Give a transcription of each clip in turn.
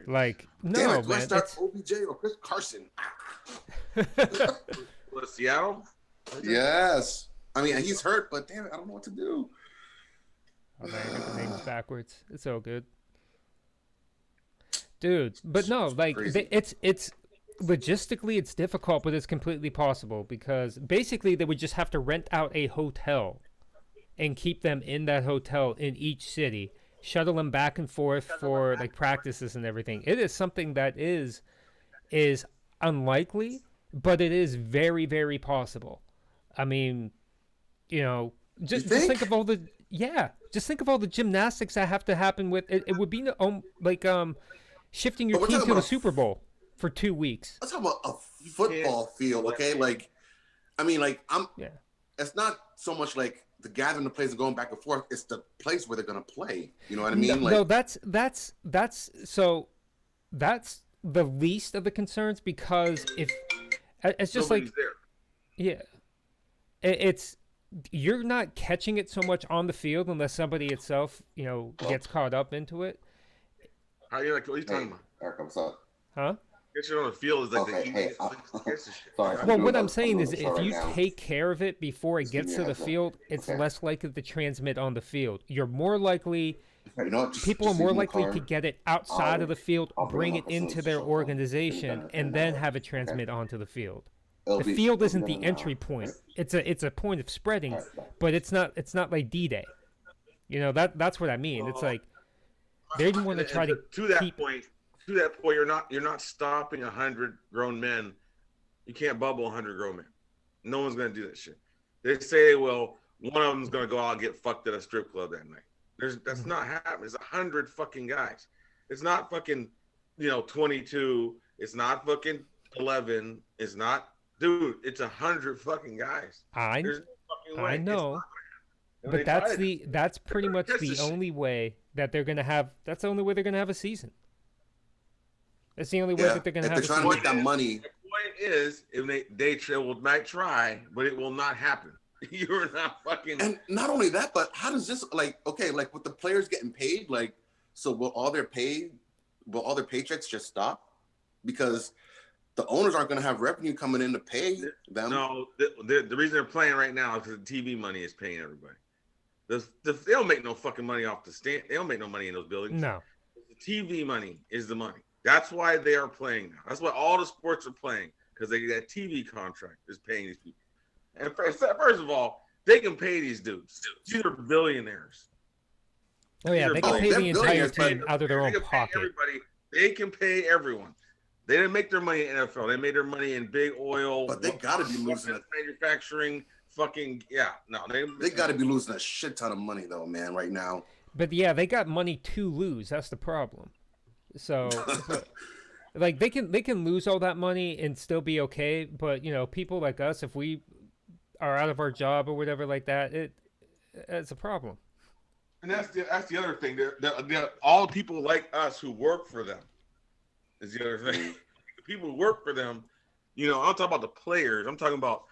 Like, Damn no, it, do I man. start OBJ or Chris Carson? What, Seattle? Yes. I mean, he's hurt, but damn it, I don't know what to do. Oh man, I got the names backwards. It's so good, dude. But no, like Crazy. it's logistically it's difficult, but it's completely possible because basically they would just have to rent out a hotel and keep them in that hotel in each city, shuttle them back and forth for like practices and everything. It is something that is unlikely, but it is very very possible. I mean, you know, just think of all the just think of all the gymnastics that have to happen with it. It would be like shifting your But we're team talking to the about Super Bowl for 2 weeks. let's talk about a football field, okay? Like, I mean, like Yeah. it's not so much like the gathering the players and going back and forth. It's the place where they're gonna play. You know what I mean? No, that's so that's the least of the concerns because if it's just Nobody's like there. yeah, it's you're not catching it so much on the field unless somebody itself gets caught up into it, How you like? What are you hey, talking about? Eric, what's up? huh? Get you on the field is like Okay, the hey, easiest place to catch the shit. sorry. Well, I'm what doing I'm a saying is, little show if you right now. take care of it before it Just give gets me to a the heads up. field, it's Okay. less likely to transmit on the field. You're more likely You know what? people are just more leave my likely car. to get it outside of the field, I'll bring bring it my into facilities their to show up. organization, and then have it Okay. transmit onto the field. It'll The be- field it'll isn't be the done in an entry hour, point. okay? It's a point of spreading, All right, bye. but it's not like D-Day. You know that's what I mean. It's like they didn't want to try to to that keep. point. To that point, you're not stopping 100 grown men. You can't bubble 100 grown men. No one's gonna do that shit. They say, well, one of them's gonna go out and get fucked at a strip club that night. That's not happening. It's 100 fucking guys. It's not fucking 22. It's not fucking 11. It's not, dude. It's 100 fucking guys. I There's no fucking way. I It's know. not- and But they that's tried it. that's pretty much That's the the shit. only way that they're gonna have. That's the only way they're gonna have a season. That's the only way Yeah, that they're gonna if have they're a trying to season. make that money, The point is, if might try, but it will not happen. You're not fucking. and not only that, but how does this like with the players getting paid, like so will all their paychecks just stop because the owners aren't going to have revenue coming in to pay them? No, the reason they're playing right now is because the TV money is paying everybody. They don't make no fucking money off the stand. They don't make no money in those buildings. No. The TV money is the money. That's why they are playing now. That's why all the sports are playing because that TV contract is paying these people. And first of all, they can pay these dudes. These are billionaires. Oh yeah, they can Oh, pay them the entire billionaires, but team out of their They own can pay pocket. everybody. They can pay everyone. They didn't make their money in NFL. They made their money in big oil. But they gotta be losing it. Manufacturing. Fucking yeah. No, They got to be losing a shit ton of money though, man, right now. But yeah, they got money to lose. That's the problem. So, like they can lose all that money and still be okay. But people like us, if we are out of our job or whatever like that, it's a problem. And that's the other thing. They're all people like us who work for them is the other thing. The people who work for them, I'm talking about the players. I'm talking about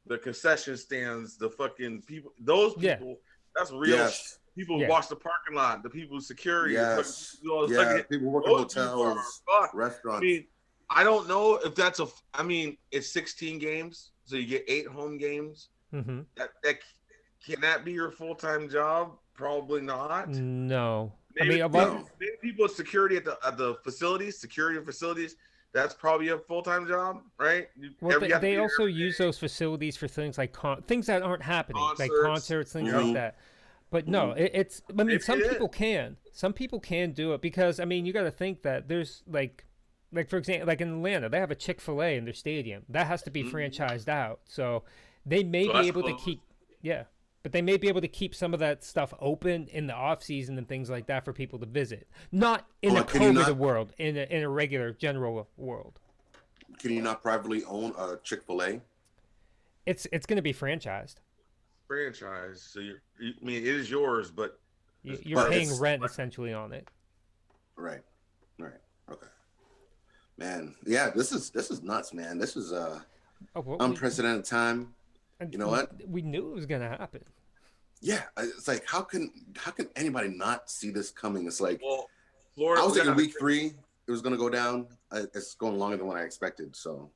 the concession stands, the fucking people. Those Yeah. people, that's real. Yes. People who Yeah. watch the parking lot, the people who security. Yes. the Yeah. fucking- People work in those people are hotels, fucked. I restaurants. mean, I don't know if that's it's 16 games, so you get 8 home games. Mm-hmm. Can that be your full-time job? Probably not. No, Maybe, I mean a lot. no. maybe people with security at the facilities, security of facilities, that's probably a full-time job, right? Well, You they, have to they be there also every use day. those facilities for things like things that aren't happening, like Concerts. concerts, things Mhm. like that. But no, it's. I mean, Maybe some it people can. Some people can do it because I mean, you got to think that there's like for example, like in Atlanta, they have a Chick-fil-A in their stadium that has to be franchised out. So they may So be that's able to close. keep. Yeah, but they may be able to keep some of that stuff open in the off season and things like that for people to visit. Not in a Can you COVID not- world, in a regular general world. Can you not privately own a Chick-fil-A? It's going to be franchised. franchise. So I mean, it is yours, but You're But paying it's- rent essentially on it. Right. Okay. Man, yeah, this is nuts, man. This is Oh, well, unprecedented time. You know what? We knew it was gonna happen. Yeah, it's like how can anybody not see this coming? It's like well, Florida. I was we thinking gotta- week 3. it was gonna go down. It's going longer than what I expected. So,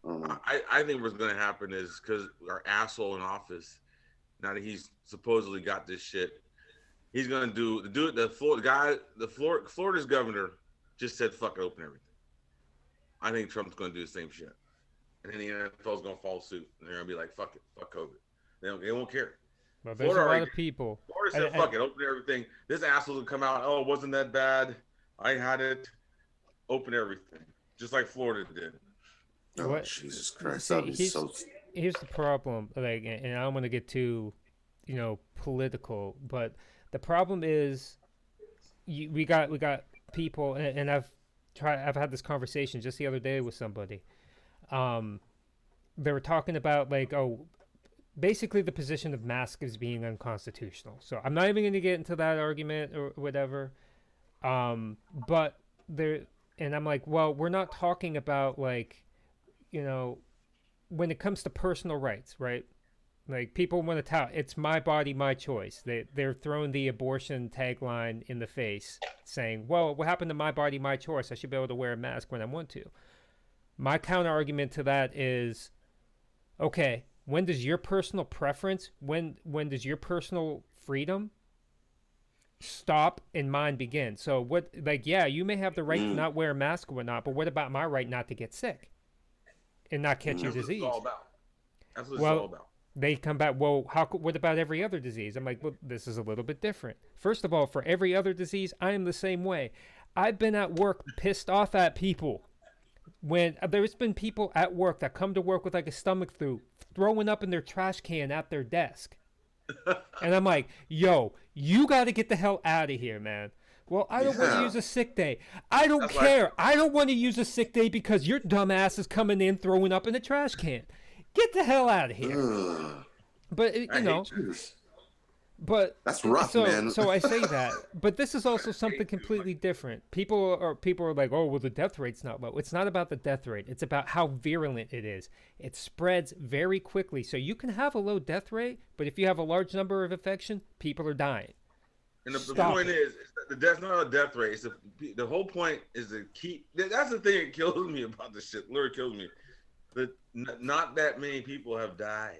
I don't know. I think what's going to happen is because our asshole in office, now that he's supposedly got this shit, he's going to do Florida's governor just said fuck it, open everything. I think Trump's going to do the same shit, and then the NFL's going to follow suit, and they're going to be like fuck it, fuck COVID. They won't care. Well, there's a lot of people. Florida said fuck it, open everything. This asshole will come out. Oh, it wasn't that bad. I had it. Open everything, just like Florida did. Oh, What- Jesus Christ! See, That would be so. Here's the problem, like, and I don't want to get too, political, but the problem is, we got people, and I've had this conversation just the other day with somebody. They were talking about like, basically the position of mask is being unconstitutional. So I'm not even going to get into that argument or whatever. But and I'm like, well, we're not talking about like, when it comes to personal rights, right? Like people want to tout, it's my body, my choice. They're throwing the abortion tagline in the face, saying, well, what happened to my body, my choice? I should be able to wear a mask when I want to. My counter argument to that is, okay, when does your personal preference, when does your personal freedom stop and mine begin? So what, like, yeah, you may have the right to not wear a mask or whatnot, but what about my right not to get sick and not catch your disease? That's what it's all about. That's what Well, it's all about. They come back, well, what about every other disease? I'm like, well, this is a little bit different. First of all, for every other disease, I am the same way. I've been at work pissed off at people. When there's been people at work that come to work with like a stomach flu, throwing up in their trash can at their desk. And I'm like, yo, you got to get the hell out of here, man. Well, I don't want to use a sick day. I don't care. I don't want to use a sick day because your dumbass is coming in throwing up in a trash can. Get the hell out of here. But, but that's rough, man. So I say that, but this is also something completely different. People are like, oh, well, the death rate's not low. It's not about the death rate. It's about how virulent it is. It spreads very quickly. So you can have a low death rate, but if you have a large number of infection, people are dying. And the point is that's not a death rate. It's the whole point is to keep. That's the thing that kills me about this shit. Literally kills me. That not that many people have died.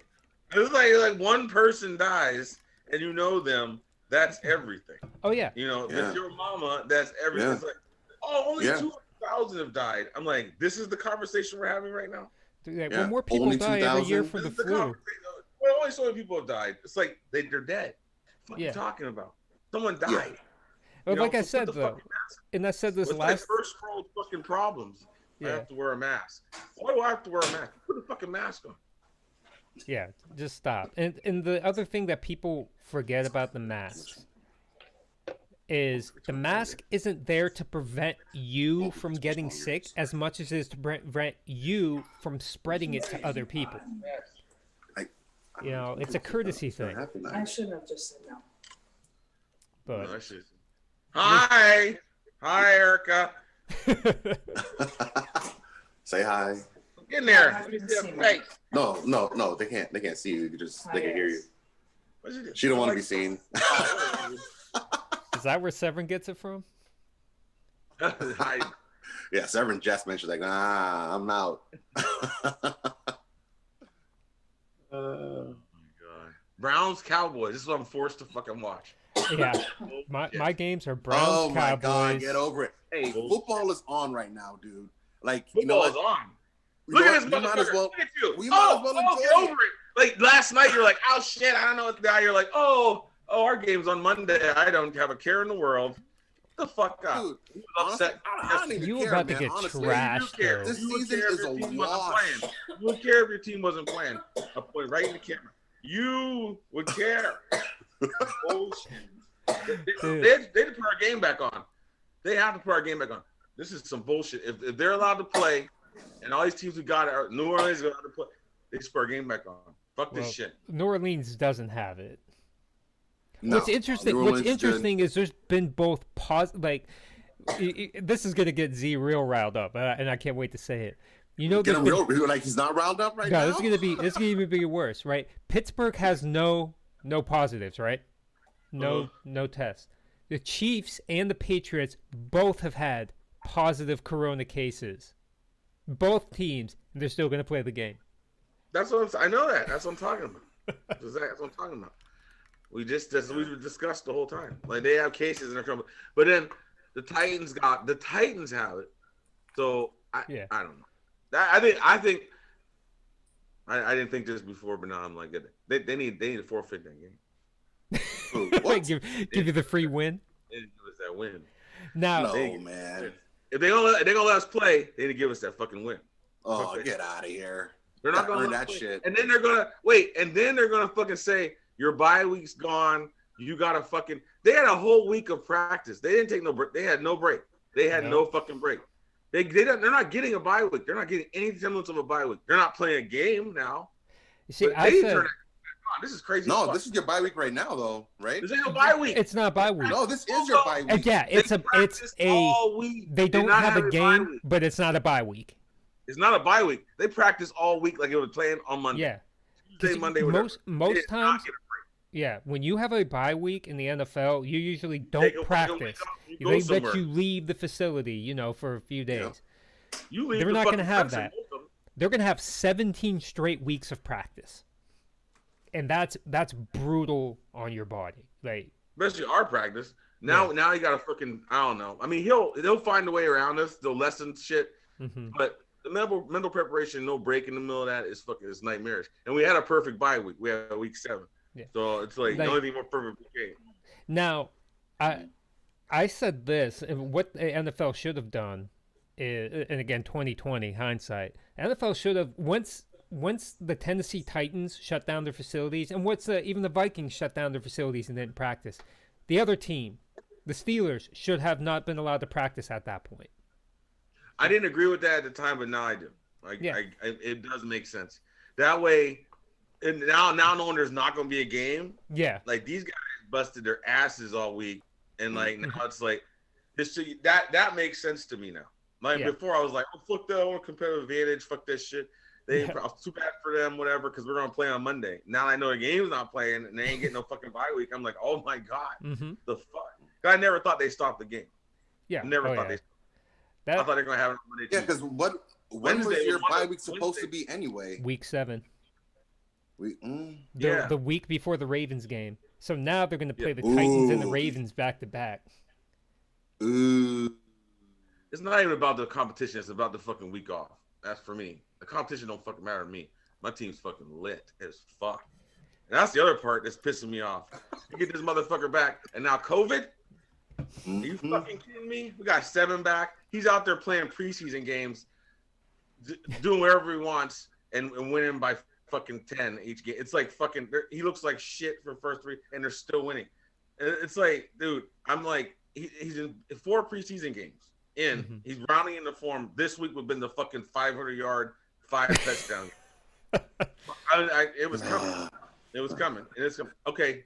It's like one person dies and you know them. That's everything. Oh yeah. It's your mama. That's everything. Yeah. It's like, only 200,000 have died. I'm like, this is the conversation we're having right now. Like, well, more people Only die every year 2,000? from the This is flu. Well, only so many people have died. It's like they're dead. What are you talking about? Someone died. Well, like I so said put the though, fucking mask on. and I said this It's last. like first world fucking problems. I have to wear a mask. Why do I have to wear a mask? Put a fucking mask on. Yeah, just stop. And the other thing that people forget about the masks is the mask isn't there to prevent you from getting sick as much as it is to prevent you from spreading it to other people. It's a courtesy thing. I shouldn't have just said no. But No, hi, Erica. Say hi. Get in there. I Let me haven't see seen your face. No, they can't. They can't see you. They can hear you. What's it? She don't want to be seen. is that where Severin gets it from? Hi. Yeah, Severin just mentioned like, I'm out. Oh my god. Browns Cowboys. This is what I'm forced to fucking watch. Yeah, my games are Browns, Oh my Cowboys. God, get over it. Hey, football is on right now, dude. Like, Football is on. Look at this we might as motherfucker. well. Look at you. We might as well Get enjoy over it. Like last night, you're like, oh shit, I don't know what the guy. You're like, oh, our game's on Monday. I don't have a care in the world. Get the fuck up. Dude, You upset. I don't even You care, about to man. get Honestly, trashed, You care. though. This You would season care if is your a team wasn't wash. playing. You would care if your team wasn't playing. I'll point right in the camera. You would care. Bullshit. They had to put our game back on. They have to put our game back on. This is some bullshit. If they're allowed to play, and all these teams we got are New Orleans allowed to play, they just put our game back on. Fuck this shit. New Orleans doesn't have it. No, What's interesting? New What's Orleans interesting is there's been both this is gonna get Z real riled up, and I can't wait to say it. Get there's him been- real. Like he's not riled up right no, now. this is gonna even be worse, right? Pittsburgh has no positives, right? No tests. The Chiefs and the Patriots both have had positive corona cases. Both teams, and they're still going to play the game. That's what I know that. That's what I'm talking about. That's what I'm talking about. We discussed the whole time. Like they have cases and they're trouble, but then the Titans have it. So I don't know. I didn't think this before, but now I'm like, they need to forfeit that game. What? give you the free win. They didn't give us that win. Now, No, man. If they're gonna let us play, they need to give us that fucking win. Oh, get out of here. They're not Gotta gonna earn let us that play. shit. And then they're gonna wait, and then they're gonna fucking say your bye week's gone. You gotta fucking. They had a whole week of practice. They didn't take no break. They had no break. They had no fucking break. They're not getting a bye week. They're not getting any semblance of a bye week. They're not playing a game now. you see, But I they said turn it on. This is crazy. No, as fuck. this is your bye week right now, though, right? This ain't no bye week. it's not bye week. No, this is your bye week. Yeah, it's practice a. all week. They don't not have a bye game, week. but it's not a bye week. It's not a bye week. They practice all week like it was playing on Monday. Yeah. Tuesday, Monday, whatever. Most They did not times, get a break. yeah, when you have a bye week in the NFL, you usually Take don't a week practice. off, you go They somewhere. let you leave the facility, for a few days. You leave They're the not fucking gonna have country, that. both of them. They're gonna have 17 straight weeks of practice, and that's brutal on your body. Like, Especially our practice. Now you got to fucking, I don't know. I mean, he'll find a way around us. They'll lessen shit. mhm. But the mental preparation, no break in the middle of that is nightmarish. And we had a perfect bye week. We had week 7. Yeah. So it's like the only thing more perfect game. Now, I said this, and what the NFL should have done, is, and again, 2020 hindsight, NFL should have once the Tennessee Titans shut down their facilities, and even the Vikings shut down their facilities and didn't practice, the other team, the Steelers, should have not been allowed to practice at that point. I didn't agree with that at the time, but now I do. Like, Yeah. it does make sense. That way, and now knowing there's not going to be a game, Yeah, like these guys busted their asses all week, and like Mm-hmm. now it's like this. That makes sense to me now. Like Yeah. before, I was like, "Oh fuck that! I want competitive advantage. Fuck that shit." Yeah. I was too bad for them, whatever, because we're gonna play on Monday. Now I know the game's not playing, and they ain't getting no fucking bye week. I'm like, "Oh my god, mm-hmm. the fuck!" I never thought they stopped the game. Yeah, Never Oh, thought yeah. they. I thought they were gonna have it on Monday. Yeah, Tuesday. because when was Wednesday your was one bye of- week supposed to Wednesday. be anyway? Week 7, Yeah. the week before the Ravens game. So now they're going to play Yeah. the Titans and the Ooh. Ravens back to back. Ooh. It's not even about the competition. It's about the fucking week off. That's for me. The competition don't fucking matter to me. My team's fucking lit as fuck. And that's the other part that's pissing me off. You get this motherfucker back, and now COVID? Are you Mhm. fucking kidding me? We got 7 back. He's out there playing preseason games, doing whatever he wants, and winning by fucking 10 each game. It's like fucking, he looks like shit for the first 3, and they're still winning. And it's like, dude, I'm like, he's in 4 preseason games. Mhm. He's rounding into form. This week would have been the fucking 500-yard, 5 touchdown. It was coming. It was coming. And it's coming. Okay,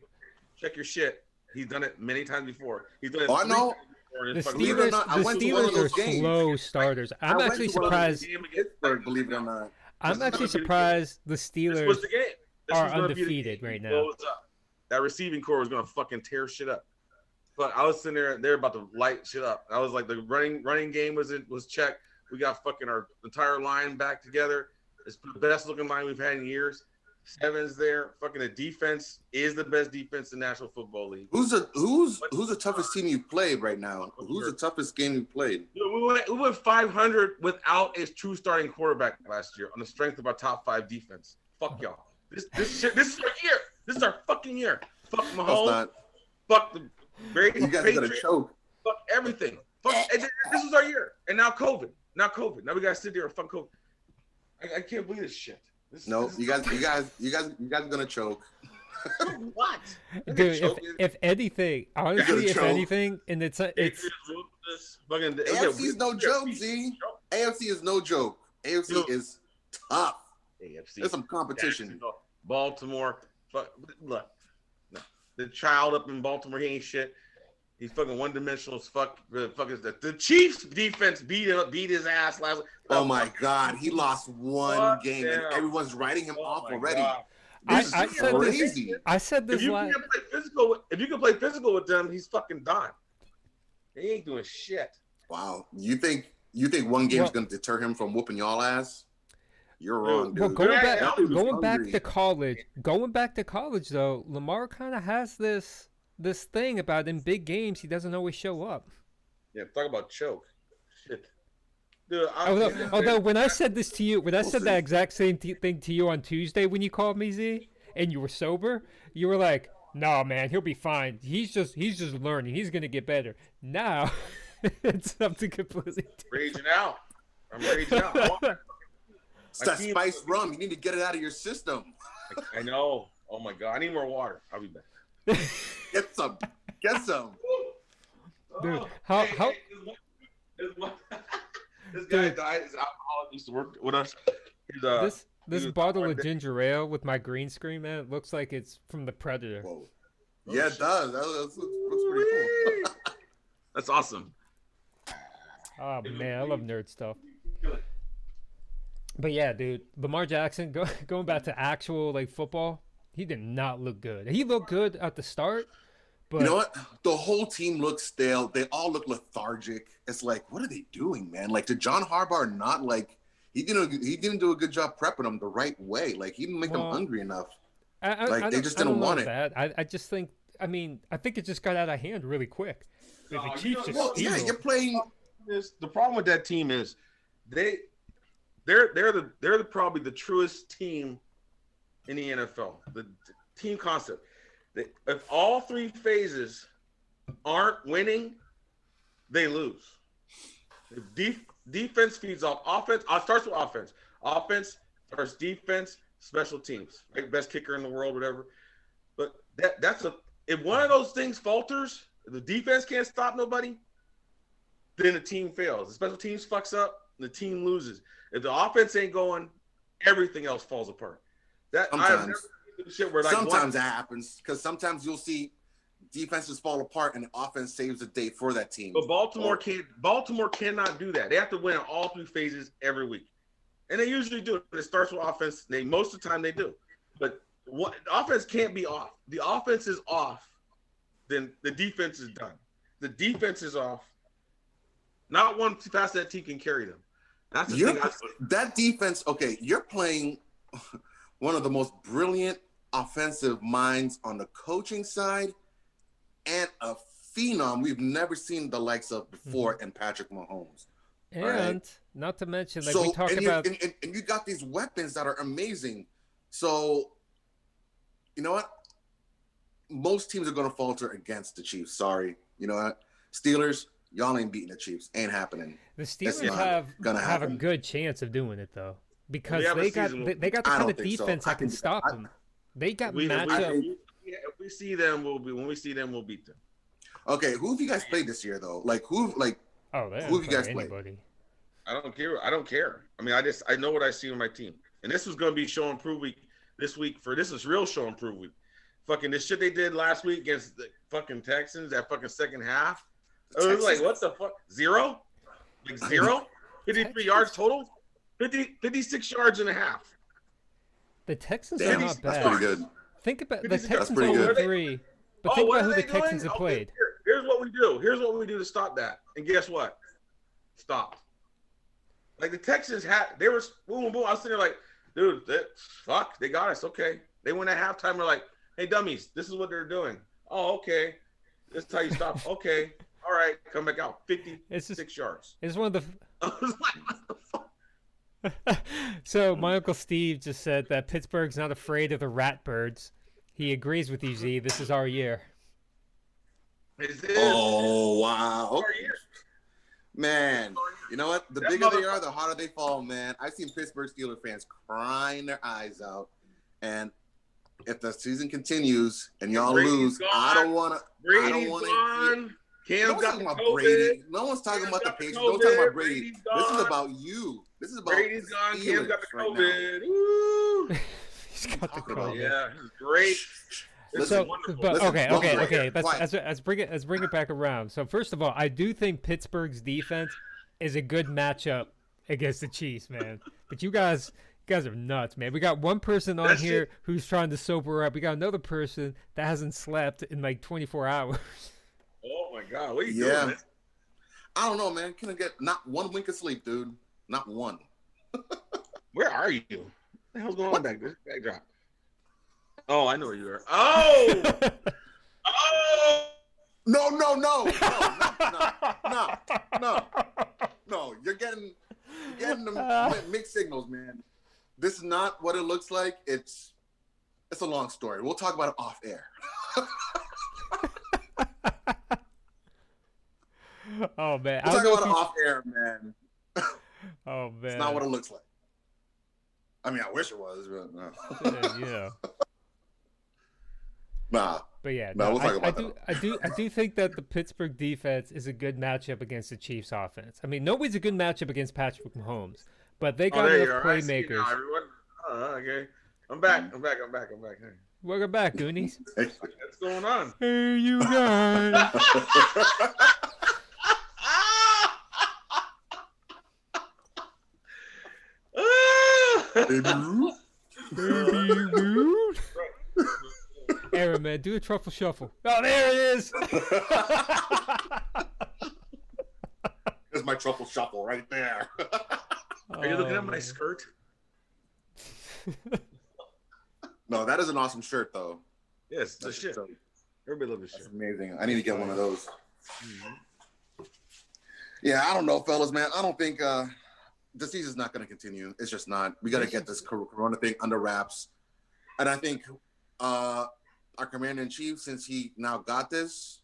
check your shit. He's done it many times before. He's done it. Oh, I 3 know. times before in The his fucking Believe it or Steelers, not, I the went to one of Steelers are those games. slow starters. I'm went actually to one of those surprised. game against Pittsburgh, believe it or not. I'm This is actually gonna be the surprised the This Steelers was the game. This are was gonna be the undefeated game. right He now. blows up. That receiving core was gonna fucking tear shit up. But I was sitting there, they're about to light shit up. I was like, the running game was checked. We got fucking our entire line back together. It's the best looking line we've had in years. 7's there. Fucking the defense is the best defense in the National Football League. Who's the toughest team you played right now? Who's the toughest game you played? Dude, we went 500 without a true starting quarterback last year on the strength of our top 5 defense. Fuck y'all. This is our year. This is our fucking year. Fuck That's Mahomes. not. Fuck the Brady. You guys are gonna Patriots. choke. Fuck everything. Fuck. This is our year. And now COVID. Now we gotta sit there and fuck COVID. I can't believe this shit. No, this is you guys are gonna choke. what? Dude, if anything, honestly, if choke. anything, and it's fucking AFC is no joke, Z. AFC is no joke. AFC Yo. is tough. AFC. There's some competition. Jacksonville, Baltimore. Fuck, look, no. The child up in Baltimore, he ain't shit. He's fucking one-dimensional as fuck. The Chiefs defense beat his ass last. Oh my God, he lost one Fuck game them. and everyone's writing him off my already. God. This I is said this- crazy. I said If this you last. can play physical with them, he's fucking done. He ain't doing shit. Wow. You think one game is Well- going to deter him from whooping y'all ass? You're Dude, wrong, dude. Well, going Yeah, back, that dude was going back hungry. to college, though, Lamar kind of has this thing about in big games he doesn't always show up. Yeah, talk about choke. Shit. Dude, Although when I said this to you, when I We'll said see. that exact same thing to you on Tuesday when you called me, Z, and you were sober, you were like, "No, man, he'll be fine. He's just learning. He's gonna get better." Now, it's something completely raging out. I'm raging out. different. It's that team- spiced rum. You need to get it out of your system. I know. Oh my god, I need more water. I'll be back. Get some. Get some. Dude, how- this guy Dude. died. His alcoholic used to work with us. He's, This was bottle right of there. ginger ale with my green screen, man, it looks like it's from the Predator. Whoa. Oh, Yeah, it shit. does. That looks pretty cool. That's awesome. Oh man, I love nerd stuff. But yeah, dude, Lamar Jackson, going back to actual like football, he did not look good. He looked good at the start, but You know what? The whole team looks stale. They all look lethargic. It's like, what are they doing, man? Like, did John Harbaugh not like? He didn't do a good job prepping them the right way. Like, he didn't make them Well, hungry enough. I like, they don't- just I don't didn't know want it. that. I just think, I mean, I think it just got out of hand really quick. The No, you Chiefs don't just know- Well, yeah, steamrolled. you're playing. The problem with that team is they're probably the truest team in the NFL. The team concept. If all three phases aren't winning, they lose. If defense feeds off offense. It starts with offense. Offense starts defense, special teams. Right? Best kicker in the world, whatever. But if one of those things falters, if the defense can't stop nobody, then the team fails. The special teams fucks up, the team loses. If the offense ain't going, everything else falls apart. I've Sometimes. never seen the shit where like Sometimes that happens because sometimes you'll see defenses fall apart and the offense saves the day for that team. But Baltimore cannot do that. They have to win in all three phases every week. And they usually do. It starts with offense. Most of the time they do. But the offense can't be off. The offense is off, then the defense is done. The defense is off. Not one past that team can carry them. That's the You're- thing. That defense, okay, you're playing one of the most brilliant offensive minds on the coaching side and a phenom we've never seen the likes of before in Patrick Mahomes. And right. not to mention, like So, we talk and about, and you got these weapons that are amazing. So, you know what? Most teams are going to falter against the Chiefs. Sorry. You know what? Steelers, y'all ain't beating the Chiefs. Ain't happening. the it's Steelers not have gonna a happen. good chance of doing it though, because have a they got season- they got the I kind don't of think so. defense I that can think- stop them. They got If we matchup. see them, when we see them, we'll beat them. Okay, who have you guys played this year though? Like who? Like Oh, they who don't have you guys play played? anybody. I don't care. I don't care. I mean, I know what I see with my team, and this was going to be show and prove week this week. This is real show and prove week. Fucking this shit they did last week against the fucking Texans, that fucking second half. It was like, what the fuck? Zero? Like zero? 53 yards total? 56 yards and a half. The Texans Damn, are not that's bad. pretty good. Think about the That's Texans pretty are good. 3, but think what about are who the they doing? Texans have Okay, played. Here's what we do. Here's what we do to stop that. And guess what? Stop. Like the Texans they were boom, boom, boom. I was sitting there like, dude, fuck, they got us. Okay. They went at halftime. We're like, hey, dummies, this is what they're doing. Oh, okay. This is how you stop. Okay. All right. Come back out. 56 It's just yards. it's one of the I was like, what the fuck? So my uncle Steve just said that Pittsburgh's not afraid of the Ratbirds. He agrees with you, Z. This is our year. Is this Oh wow, our year? man! You know what? The That bigger they motherfucker- are, the harder they fall, man. I've seen Pittsburgh Steelers fans crying their eyes out, and if the season continues and y'all Brady's lose, gone. I don't want to. Brady's wanna gone. No Cam's one's got talking the about COVID. Brady. No one's talking Cam's about the got the Patriots. Don't talk about COVID. Brady. Brady's This is gone. about you. This is about Brady's gone. Steelers Cam's got the right now. COVID. Woo. He's got the talking about? COVID. Yeah, this is great. This Listen, is wonderful. But Listen, okay. quiet. Let's bring it back around. So first of all, I do think Pittsburgh's defense is a good matchup against the Chiefs, man. But you guys are nuts, man. We got one person on That here shit- who's trying to sober up. We got another person that hasn't slept in like 24 hours. Oh my God, what are you Yeah. doing? Man? I don't know, man. Couldn't get not one wink of sleep, dude. Not one. Where are you? What the hell's going on back there? Backdrop. Oh, I know where you are. Oh! Oh! No. You're getting the mixed signals, man. This is not what it looks like. It's a long story. We'll talk about it off air. Oh man, We'll talk about it off air, man. Oh man, It's not what it looks like. I mean, I wish it was, but no. yeah. Nah. But yeah, No, no, we'll talk about I do think that the Pittsburgh defense is a good matchup against the Chiefs offense. I mean, nobody's a good matchup against Patrick Mahomes, but they got there you enough are. I see you playmakers. now, everyone. Okay. I'm back. Hey. Welcome back, Goonies. What's going on? Hey, you guys. Baby Ruth. Baby Ruth. Aaron, man, do a truffle shuffle. Oh, there it is. There's my truffle shuffle right there. Are you looking at my skirt? No, that is an awesome shirt, though. Yes, the shit. Everybody loves this That's shit. amazing. I need to get one of those. Mm-hmm. Yeah, I don't know, fellas, man. I don't think the season's not going to continue. It's just not. We got to get this Corona thing under wraps. And I think our commander-in-chief, since he now got this,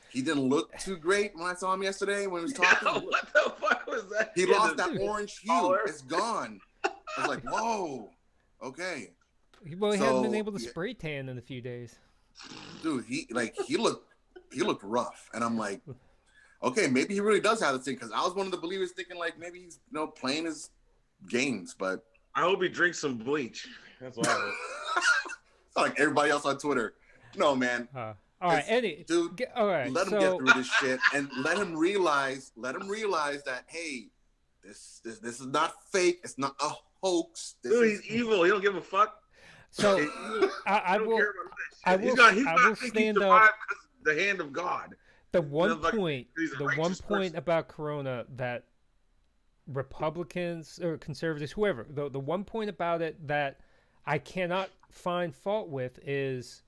he didn't look too great when I saw him yesterday when he was talking. Yeah, what the fuck was that? He lost that orange hue. It's gone. I was like, whoa, okay. Well, he hasn't been able to spray tan in a few days. Dude, he looked rough, and I'm like, okay, maybe he really does have this thing, because I was one of the believers thinking like maybe he's playing his games, but I hope he drinks some bleach. That's what I hope. Like everybody else on Twitter. No, man. All right, Eddie. Dude, all right. Let him get through this shit, and let him realize that hey, this is not fake. It's not a hoax. Dude, he's evil. He don't give a fuck. So I will. He's not stand up. The hand of God. The one point about Corona that Republicans or conservatives, whoever, the one point about it that I cannot find fault with is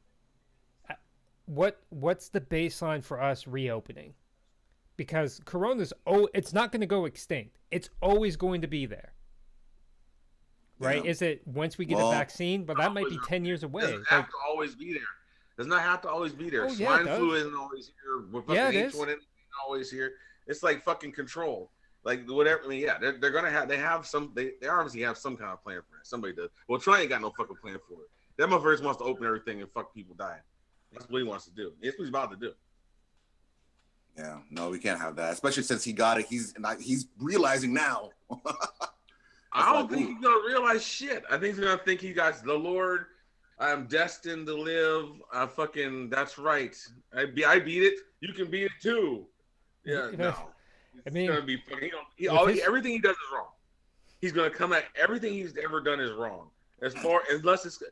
what's the baseline for us reopening? Because Corona's it's not going to go extinct. It's always going to be there. Right? Yeah. Is it once we get a vaccine? But that might be 10 years away. It doesn't have to always be there. Does not have to always be there. Oh, yeah, Swine flu isn't always here. With fucking H1N1 isn't always here. It's like fucking control. Like whatever. I mean, yeah, they're gonna have. They have some. They obviously have some kind of plan for it. Somebody does. Well, Trump ain't got no fucking plan for it. That motherfucker wants to open everything and fuck people dying. That's what he wants to do. That's what he's about to do. Yeah, no, we can't have that. Especially since he got it. He's realizing now. I don't think he's gonna realize shit. I think he's gonna think he got the Lord. I'm destined to live. That's right. I beat it. You can beat it too. Yeah, no. I mean, gonna be fucking. Everything he does is wrong. He's gonna come at everything he's ever done is wrong. Unless it's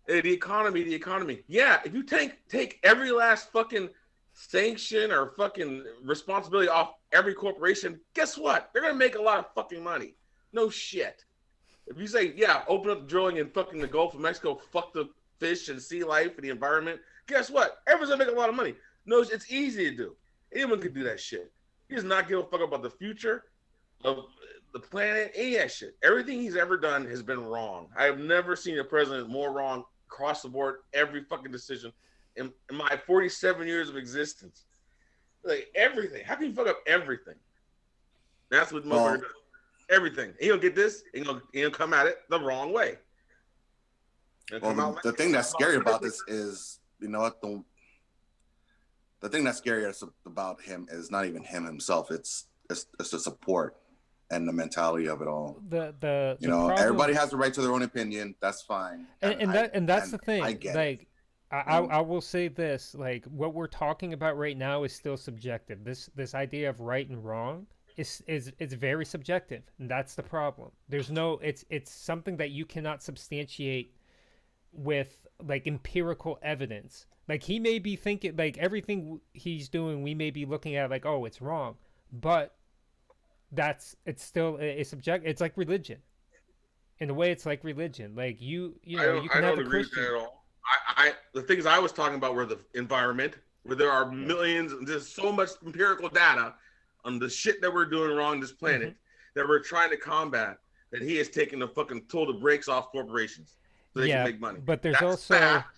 the economy. Yeah, if you take every last fucking sanction or fucking responsibility off every corporation, guess what? They're gonna make a lot of fucking money. No shit. If you say, yeah, open up drilling in fucking the Gulf of Mexico, fuck the fish and sea life and the environment, guess what? Everyone's gonna make a lot of money. No, it's easy to do. Anyone can do that shit. He does not give a fuck about the future of the planet, any of that shit. Everything he's ever done has been wrong. I have never seen a president more wrong across the board, every fucking decision in my 47 years of existence. Like everything. How can you fuck up everything? That's what motherfucker does. Everything. He gonna get this. He gonna come at it the wrong way. Well, the thing that's scary about this is, you know what? The thing that's scary about him is not even him himself. It's the support and the mentality of it all. The problem, everybody has the right to their own opinion. That's fine. And that's the thing. I get it. I will say this, like what we're talking about right now is still subjective. This idea of right and wrong is very subjective, and that's the problem. There's no it's something that you cannot substantiate with like empirical evidence. Like he may be thinking like everything he's doing, we may be looking at like, oh, it's wrong, but it's still a subject. It's like religion. In a way, it's like religion. Like you know, you can I have don't a agree with Christian. that at all. The things I was talking about were the environment, where there are millions, there's so much empirical data on the shit that we're doing wrong on this planet that we're trying to combat. That he has taken the fucking toll the brakes off corporations so they can make money. But there's That's also fact.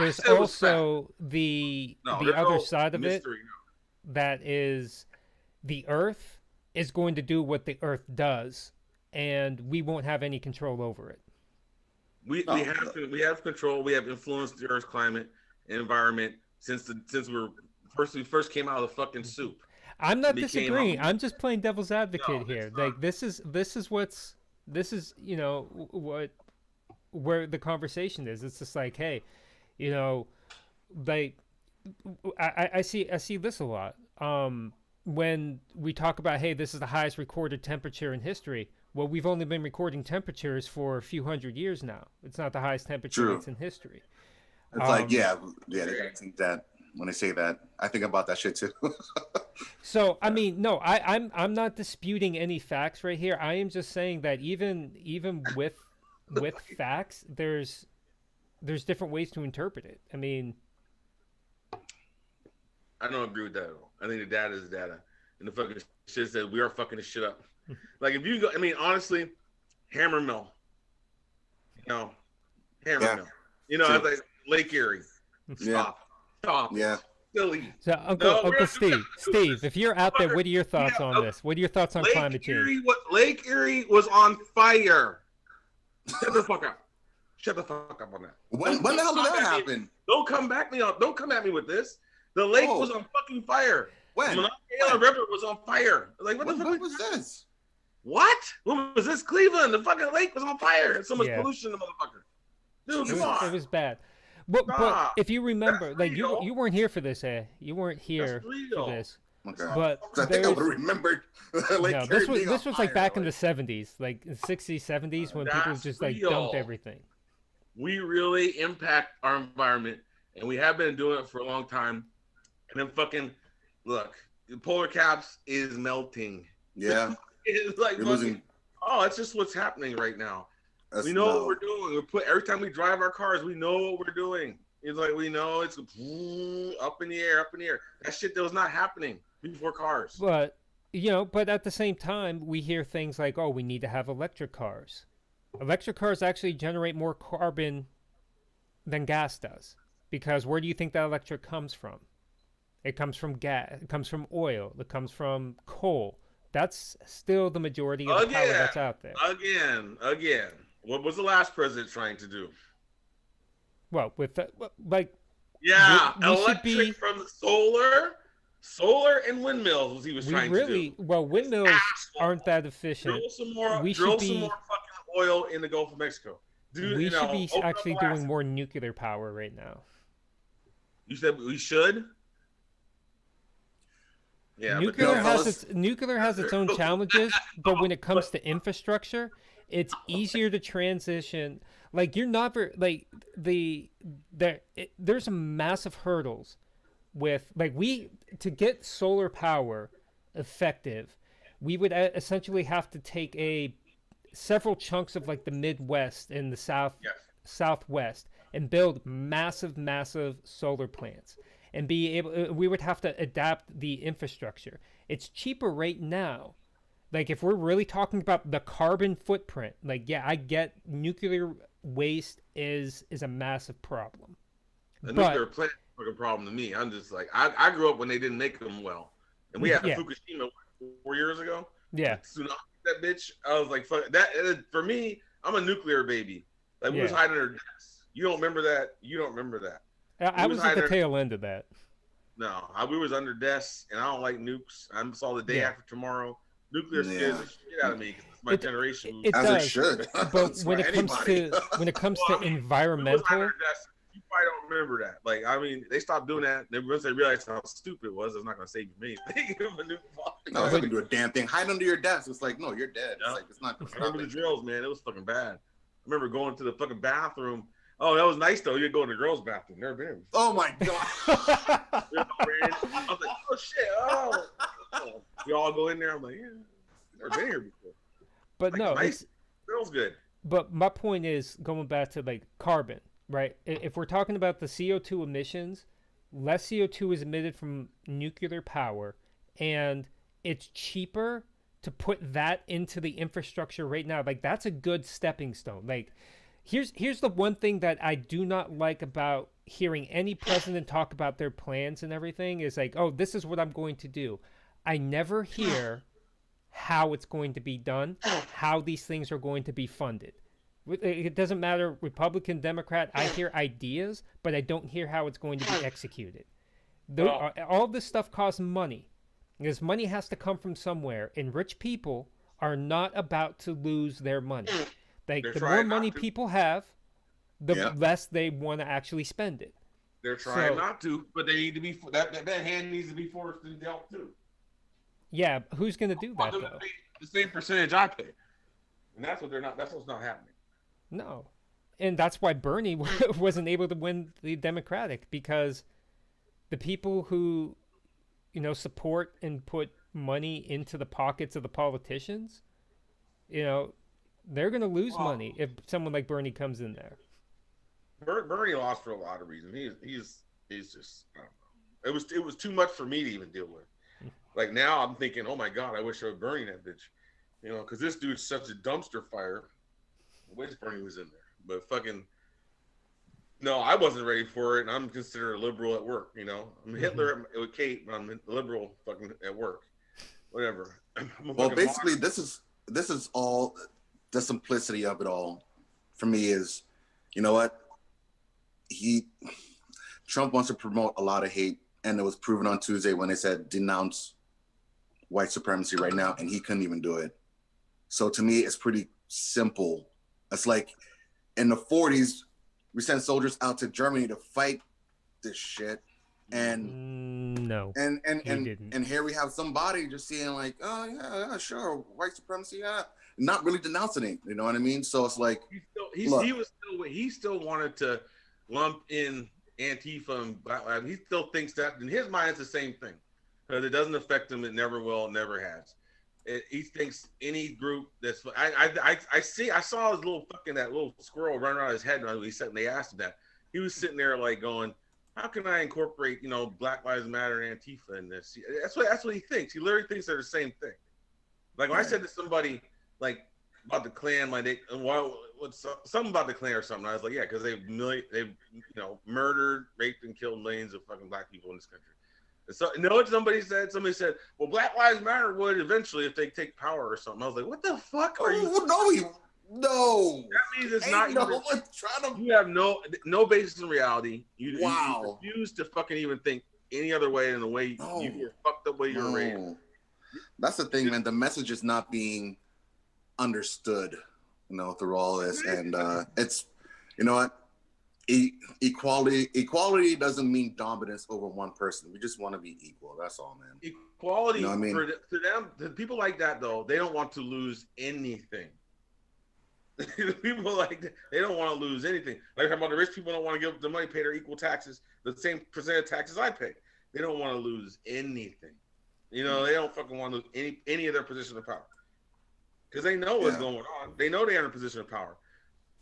I there's said it was also the fact. No, there's other no side of mystery, it that is the Earth is going to do what the Earth does, and we won't have any control over it. We have control. We have influenced the Earth's climate and environment since we first came out of the fucking soup. I'm not Became disagreeing. humble. I'm just playing devil's advocate here. it's Like not. this is you know what where the conversation is. It's just like, hey, you know, like I see this a lot. When we talk about, hey, this is the highest recorded temperature in history. Well, we've only been recording temperatures for a few hundred years now. It's not the highest temperature True. that's in history. It's like, they gotta think that when they say that. I think about that shit too. So I mean, no, I'm not disputing any facts right here. I am just saying that even with facts, there's different ways to interpret it. I mean, I don't agree with that at all. I think the data is data, and the fucking shit said we are fucking this shit up. Like if you go, I mean, honestly, Hammer Mill, Hammer Yeah. Mill, it's like Lake Erie. Yeah. Stop. Yeah. Silly. so Uncle Steve, if you're out there, what are your thoughts on this? What are your thoughts on climate change? Lake Erie was on fire. Shut the fuck up. Shut the fuck up on that. When the hell did that happen? Don't come at me with this. The lake Oh. was on fucking fire. When? The Monongahela River was on fire. Like what the fuck? When was this? What? When was this? Cleveland? The fucking lake was on fire. So much Yeah. pollution in the motherfucker. Dude, It come on. was bad. But Nah, if you remember, that's like real. you weren't here for this, You weren't here That's real. for this. Okay. But 'Cause I think I there's- would have remembered. Like, no, this was like back in the 70s, like in 60s, 70s, when people That's just like real. dumped everything. We really impact our environment, and we have been doing it for a long time. And then fucking look, the polar caps is melting. Yeah. It's like You're fucking, losing. it's just what's happening right now. That's We know no. what we're doing. Every time we drive our cars, we know what we're doing. It's like we know it's up in the air. That shit that was not happening before cars. But but at the same time, we hear things like, "Oh, we need to have electric cars." Electric cars actually generate more carbon than gas does, because where do you think that electric comes from? It comes from gas. It comes from oil. It comes from coal. That's still the majority of the power that's out there. Again. What was the last president trying to do? Well, with that, like Yeah, we should electric be- from the solar and windmills was he was we trying really to do. well, windmills Asshole. aren't that efficient. Drill some more, We drill should some be- more fucking oil in the Gulf of Mexico. Dude, We should be open up actually Alaska. doing more nuclear power right now. You said we should? Yeah, nuclear no, nuclear has its own challenges, but when it comes to infrastructure, it's easier to transition. Like you're not like there's massive hurdles with like to get solar power effective, we would essentially have to take several chunks of like the Midwest and the Southwest and build massive solar plants. And we would have to adapt the infrastructure. It's cheaper right now. Like if we're really talking about the carbon footprint, like I get nuclear waste is a massive problem. The But- nuclear plant is a fucking problem to me. I'm just like I grew up when they didn't make them well, and we had Yeah. Fukushima 4 years ago. Yeah, Tsunami, that bitch. I was like, fuck that. For me, I'm a nuclear baby. Like we was Yeah. hiding under desks. You don't remember that? You don't remember that? I was was at the either- tail end of that. No, we was under desks, and I don't like nukes. I saw the day Yeah. after tomorrow. Nuclear Yeah. scares the shit out of me because it's my It- generation. it As does, it should. But It's when for it comes anybody. to when it comes Well, to I mean, We was environmental, under desks. You probably don't remember that. Like, I mean, they stopped doing that. And once they realized how stupid it was, it's not going to save you anything. Give 'em a nuke bomb. No, it's not gonna do a damn thing. Hide under your desk. It's like, no, you're dead. Yeah. It's like it's not. I remember the drills, man. It was fucking bad. I remember going to the fucking bathroom. Oh, that was nice though. You go in the girls' bathroom. Never been here before. Oh my god. I was like, oh shit, oh. We all go in there. I'm like, yeah, never been here before. But Like, no, nice. Smells good. but my point is going back to like carbon, right? If we're talking about the CO2 emissions, less CO2 is emitted from nuclear power, and it's cheaper to put that into the infrastructure right now. Like that's a good stepping stone. Like here's the one thing that I do not like about hearing any president talk about their plans and everything is like, oh, this is what I'm going to do. I never hear how it's going to be done, how these things are going to be funded. It doesn't matter Republican, Democrat. I hear ideas, but I don't hear how it's going to be executed. All this stuff costs money, because money has to come from somewhere, and rich people are not about to lose their money. Like the more money people have, the less they want to actually spend it. They're trying not to, but they need to be that hand needs to be forced and dealt too. Yeah, who's going to do that though? The same percentage I pay, and that's what they're not. That's what's not happening. No, and that's why Bernie wasn't able to win the Democratic, because the people who, support and put money into the pockets of the politicians, they're going to lose money if someone like Bernie comes in there. Bernie lost for a lot of reasons. He's just, I don't know. It was too much for me to even deal with. Like now I'm thinking, oh my God, I wish I was Bernie that bitch, because this dude's such a dumpster fire. I wish Bernie was in there, but fucking no, I wasn't ready for it, and I'm considered a liberal at work. I'm Hitler with Kate, but I'm a liberal fucking at work. Whatever. Well, basically, this is all the simplicity of it all. For me, is you know what Trump wants to promote a lot of hate, and it was proven on Tuesday when they said denounce white supremacy right now, and he couldn't even do it. So to me, it's pretty simple. It's like in the 40s, we sent soldiers out to Germany to fight this shit, and no, and here we have somebody just saying like, oh yeah, sure, white supremacy, not really denouncing it. You know what I mean? So it's like he still wanted to lump in Antifa and Black Lives. He still thinks that in his mind it's the same thing, because it doesn't affect him. It never will. It never has. He thinks any group that's I saw his that little squirrel running around his head when he said, and they asked him that. He was sitting there like going, how can I incorporate Black Lives Matter and Antifa in this? That's what he thinks. He literally thinks they're the same thing. Like when I said to somebody like about the Klan, like what's something about the Klan or something, I was like, yeah, because they've murdered, raped, and killed millions of fucking black people in this country. So, what somebody said? Somebody said, well, Black Lives Matter would eventually if they take power or something. I was like, what the fuck are you? No. That means it's not even, you have no basis in reality. You refuse to fucking even think any other way than the way you fucked up way you're raised. That's the thing, man. The message is not being understood, through all this. And it's, what? Equality doesn't mean dominance over one person. We just want to be equal. That's all, man. Equality to them, to people like that though, they don't want to lose anything. People like that, they don't want to lose anything. Like about the rich people don't want to give the money, pay their equal taxes, the same percent of taxes I pay. They don't want to lose anything. They don't fucking want to lose any of their position of power, because they know what's going on. They know they're in a position of power.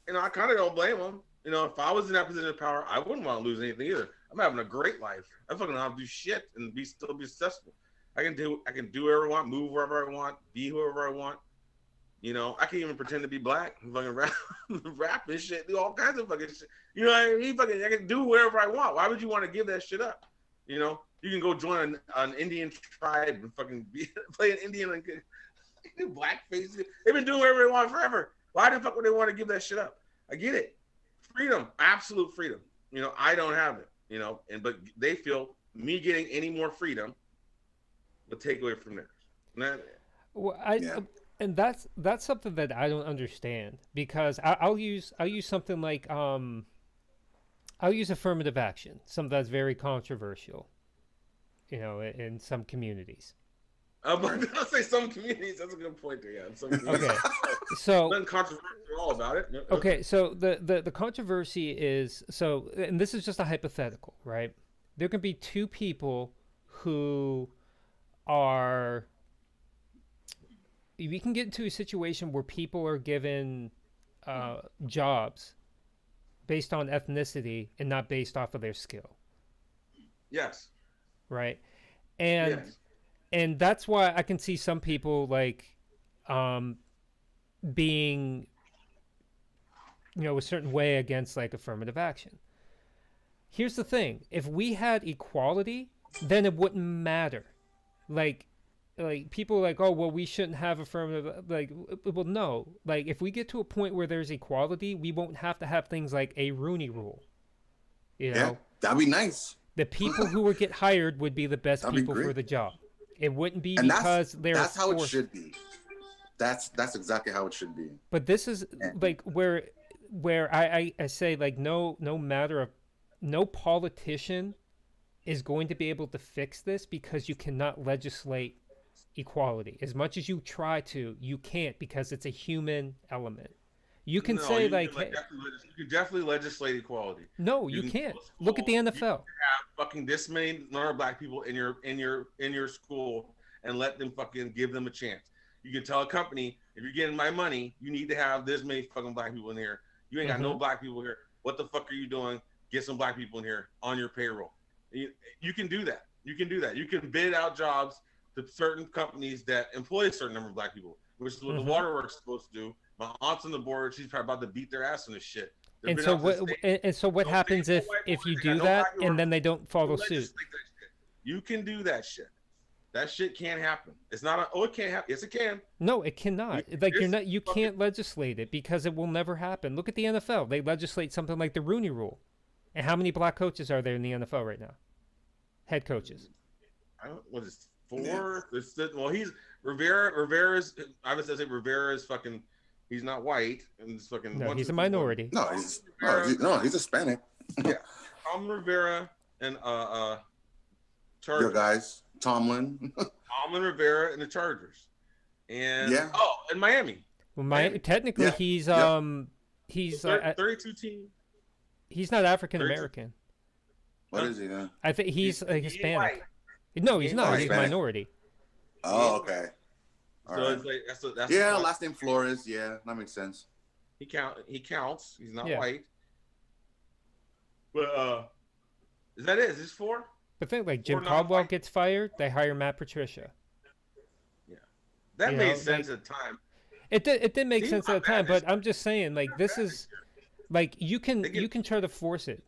I kind of don't blame them. If I was in that position of power, I wouldn't want to lose anything either. I'm having a great life. I fucking don't have to do shit and still be successful. I can do whatever I want, move wherever I want, be whoever I want. I can even pretend to be black and fucking rap and shit, do all kinds of fucking shit. What I mean? I can do whatever I want. Why would you want to give that shit up? You can go join an Indian tribe and fucking play an Indian and do blackface. They've been doing whatever they want forever. Why the fuck would they want to give that shit up? I get it. Freedom, absolute freedom. I don't have it. But they feel me getting any more freedom would take away from theirs. Well, and that's something that I don't understand, because I'll use something like I'll use affirmative action, something that's very controversial, in some communities. But I'll say some communities. That's a good point there. Yeah, some communities. Okay, so Nothing controversial at all about it. okay, so the controversy is, so, and this is just a hypothetical, right? There can be two people who are, we can get into a situation where people are given jobs based on ethnicity and not based off of their skill, Yes. right? And Yes. and that's why I can see some people like being, you know, a certain way against like affirmative action. Here's the thing: if we had equality, then it wouldn't matter. Like people are like, oh well, we shouldn't have affirmative. Like, well, no. Like, if we get to a point where there's equality, we won't have to have things like a Rooney Rule. You know, Yeah, that'd be nice. the people who would get hired would be the best That'd be people for great. the job. It wouldn't be And because they're that's how it forced. should be. That's exactly how it should be. But this is Yeah. like where I say like no matter of no politician is going to be able to fix this, because you cannot legislate equality. As much as you try to, you can't, because it's a human element. You can No, say you like, can, you can definitely legislate equality. no, you you can can't. go to Look at the school, you NFL. Have fucking this many number of black people in your school and let them fucking give them a chance. You can tell a company, if you're getting my money, you need to have this many fucking black people in here. You ain't got no black people here. What the fuck are you doing? Get some black people in here on your payroll. You can do that. You can do that. You can bid out jobs to certain companies that employ a certain number of black people, which is what the waterworks is supposed to do. My aunt's on the board. She's probably about to beat their ass on this shit. They've And been so out to what? the state. And so what Those happens same if white if you boys, they got do no that black and people. then they don't follow Legislate suit? that shit. You can do that shit. That shit can't happen. It's not. It can't happen. Yes, it can. No, it cannot. Like, you're there's not. You fucking- can't legislate it because it will never happen. Look at the NFL. They legislate something like the Rooney Rule, and how many black coaches are there in the NFL right now? Head coaches. I don't. What is 4? Well, he's Rivera. Rivera's. I would say Rivera is fucking. He's not white, and it's fucking. No, 1, he's 2, a 3, 4. minority. No, he's Hispanic. Tom Rivera and Your Chargers. guys, Tomlin. Tomlin Rivera and the Chargers, and Yeah. and Miami. Well, Miami. technically, Yeah. he's Yep. he's 32 team. he's not African American. What is he then? I think he's He a ain't Hispanic. white. No, he's ain't not. white. He's Hispanic. minority. Oh, okay. All So right. it's like that's Yeah, the- last name Flores. Yeah, that makes sense. He counts. He's not Yeah. white. But is that it? Is this 4? But think like Jim Or not Caldwell white. gets fired, they hire Matt Patricia. That You made know, sense at the time. It did make See, sense not at the time, bad. but I'm just saying, like, this is like you can try to force it,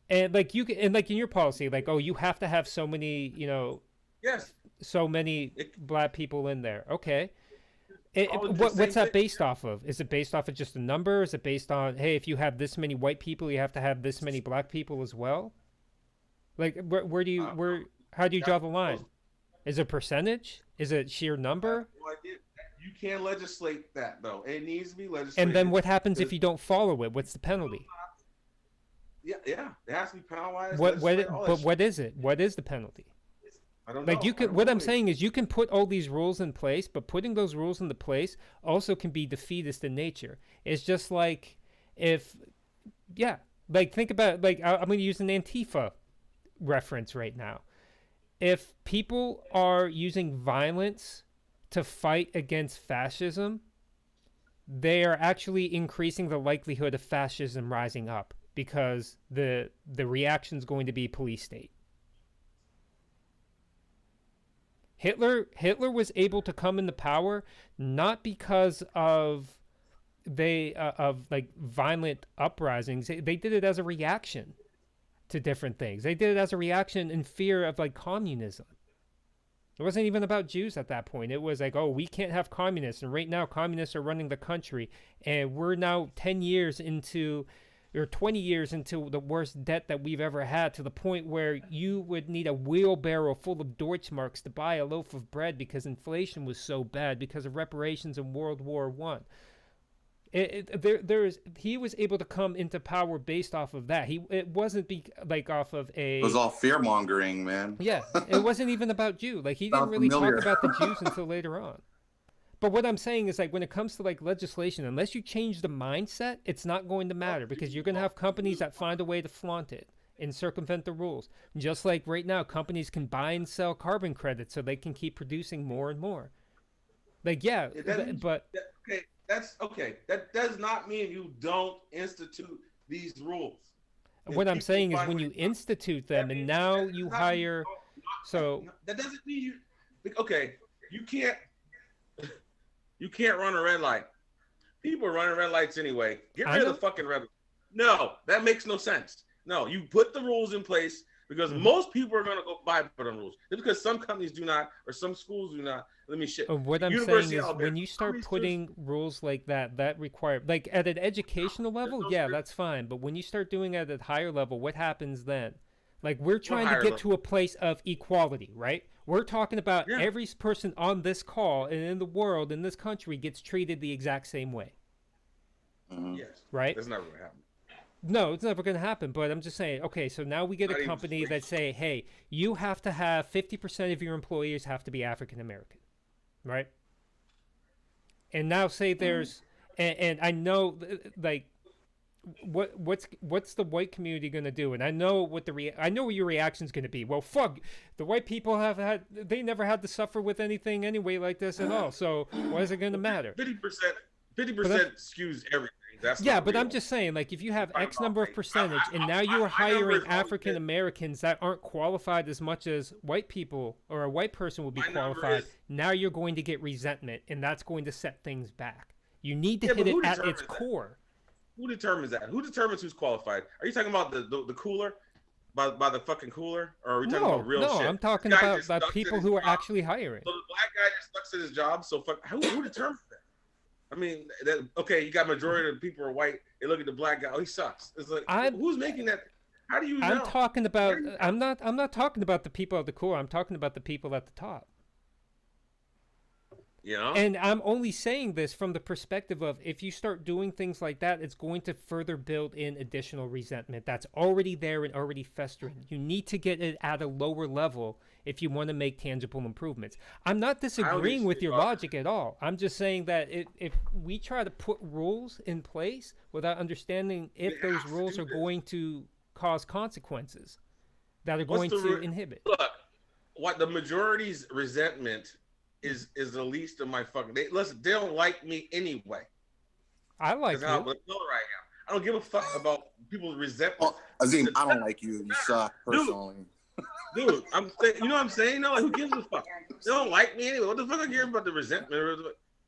and like you can, and like in your policy, like, oh, you have to have so many, you know, Yes. so many black people in there. Okay. Oh, the What's same that thing. based off of? Is it based off of just a number? Is it based on, hey, if you have this many white people, you have to have this many black people as well? Like, where do you how do you draw the line? Is it percentage? Is it sheer number? Well, you can't legislate that though. It needs to be legislated. And then what happens if you don't follow it? What's the penalty? Yeah, it has to be penalized. What legislated, all that but shit. what is it? What is the penalty? I don't Like know. you I can don't what know I'm it. saying is you can put all these rules in place, but putting those rules into place also can be defeatist in nature. It's just like if like think about, like, I'm going to use an Antifa reference right now. If people are using violence to fight against fascism, they are actually increasing the likelihood of fascism rising up, because the reaction is going to be police state. Hitler was able to come into power not because of like violent uprisings. They did it as a reaction to different things. They did it as a reaction in fear of like communism. It wasn't even about Jews at that point. It was like, oh, we can't have communists, and right now communists are running the country, and we're now 10 years into, or 20 years into the worst debt that we've ever had, to the point where you would need a wheelbarrow full of Deutschmarks to buy a loaf of bread because inflation was so bad because of reparations in World War I. He was able to come into power based off of that. It wasn't like off of a. It was all fear mongering, man. Yeah, it wasn't even about Jew. Like he didn't Sounds really familiar. talk about the Jews until later on. But what I'm saying is like when it comes to like legislation, unless you change the mindset, it's not going to matter because you're going to have companies that find a way to flaunt it and circumvent the rules. Just like right now, companies can buy and sell carbon credits so they can keep producing more and more. Like yeah, but Okay, that's okay. That does not mean you don't institute these rules. If what I'm people saying is find when what you you- institute that them and means- now that does you not mean hire, so that doesn't mean you. Okay, you can't run a red light. People are running red lights anyway. Get I rid of know. the fucking red light. No, that makes no sense. No, you put the rules in place because Mhm. most people are going to go by for them rules. Just because some companies do not or some schools do not. Let me shit. What I'm University saying of is Alabama, when you how start many putting rules like that require like at an educational level, no yeah, strict- that's fine. But when you start doing it at a higher level, what happens then? Like we're trying to higher get level? to a place of equality, right? We're talking about Yeah. every person on this call and in the world in this country gets treated the exact same way, Mhm. Yes, right? that's never going to happen. No, it's never going to happen. But I'm just saying, okay, so now we get Not a even company three. that say, hey, you have to have 50% of your employees have to be African American, right? And now say there's, and I know, like, what's the white community going to do? And I know what I know what your reaction's going to be. Well, fuck, the white people they never had to suffer with anything anyway like this at all. So why is it going to matter? 50% skews everything. That's Yeah, not but I'm real. just saying, like, if you have I'm X not number of saying- percentage, and now I- you are my number hiring is always African Americans that aren't qualified as much as white people or a white person would be My number qualified, is- now you're going to get resentment, and that's going to set things back. You need to Yeah, hit but it who at its determines that? core. Who determines that? Who determines who's qualified? Are you talking about the cooler? By the fucking cooler? Or are we talking No, about real no, shit? I'm talking This guy about just the sucks at people his who are job. actually hiring. So the black guy just sucks at his job. So fuck. Who determines that? I mean, okay, you got majority of the people are white. They look at the black guy. Oh, he sucks. It's like who's making that? How do you know? I'm talking about. How do you know? I'm not talking about the people at the core. I'm talking about the people at the top. You know? And I'm only saying this from the perspective of if you start doing things like that, it's going to further build in additional resentment that's already there and already festering. You need to get it at a lower level if you want to make tangible improvements. I'm not disagreeing with your logic at all. I'm just saying that if we try to put rules in place without understanding if They those have to rules do are this. going to cause consequences that are What's going the to ru- inhibit. Look, what the majority's resentment is the least of my fucking. They don't like me anyway. I like That's how you. the color I am. I don't give a fuck about people's resentment. Well, Azim, I don't like you. You suck personally. Dude, I'm saying, you know what I'm saying? No, like, who gives a fuck? They don't like me anyway. What the fuck I care about the resentment?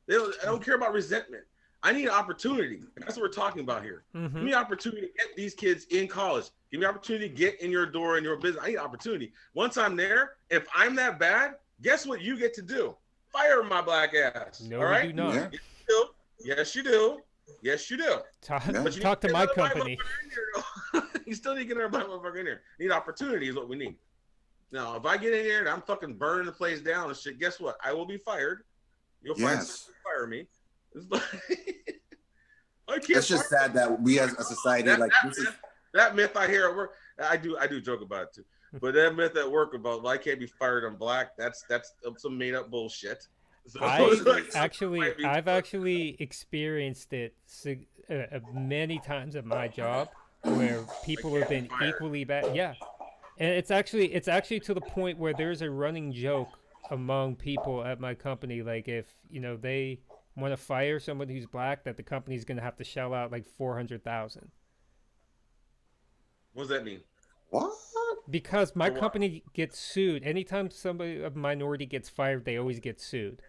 I don't care about resentment. I need an opportunity. That's what we're talking about here. Mhm. Give me an opportunity to get these kids in college. Give me an opportunity to get in your door in your business. I need opportunity. Once I'm there, if I'm that bad, guess what you get to do? Fire my black ass. No, all you right? do not. Yeah. Yes, you do. Yes, you do. Talk, Yeah. But you talk to need my get another black company. motherfucker in here, though. You still need to get another black motherfucker in here. Need opportunity is what we need. Now, if I get in here and I'm fucking burning the place down and shit, guess what? I will be fired. You'll find Yes. someone to fire me. It's like, I can't. It's just fire sad that we as a society, that, like, that, this is myth, that myth I hear at work. I do joke about it too. But that myth at work about, well, I can't be fired on black. That's some made up bullshit. So, I've I've actually experienced it many times at my job where people have been fired. equally bad. Yeah, and it's actually to the point where there's a running joke among people at my company. Like if they want to fire someone who's black, that the company's going to have to shell out like $400,000 What does that mean? what? because my For what? company gets sued. Anytime somebody of minority gets fired, they always get sued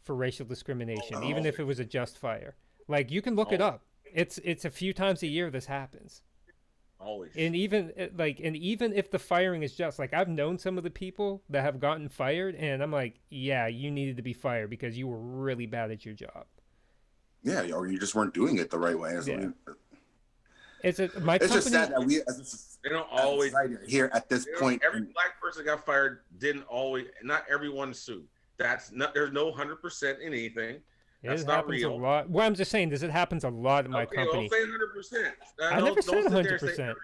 for racial discrimination, even Oh. if it was a just fire. Like you can look it Oh. up. It's a few times a year this happens. Always. And even if the firing is just, like, I've known some of the people that have gotten fired, and I'm like, yeah, you needed to be fired because you were really bad at your job. Yeah, or you just weren't doing it the right way. Yeah. It's my It's company. just sad that we, as They don't a always. society, are here at this You know, point. every black person got fired didn't always. Not everyone sued. That's not. There's no 100% in anything. That's It not happens a real. lot. Well, I'm just saying this. It happens a lot in my Okay, company. I'll say 100%. I never said 100%.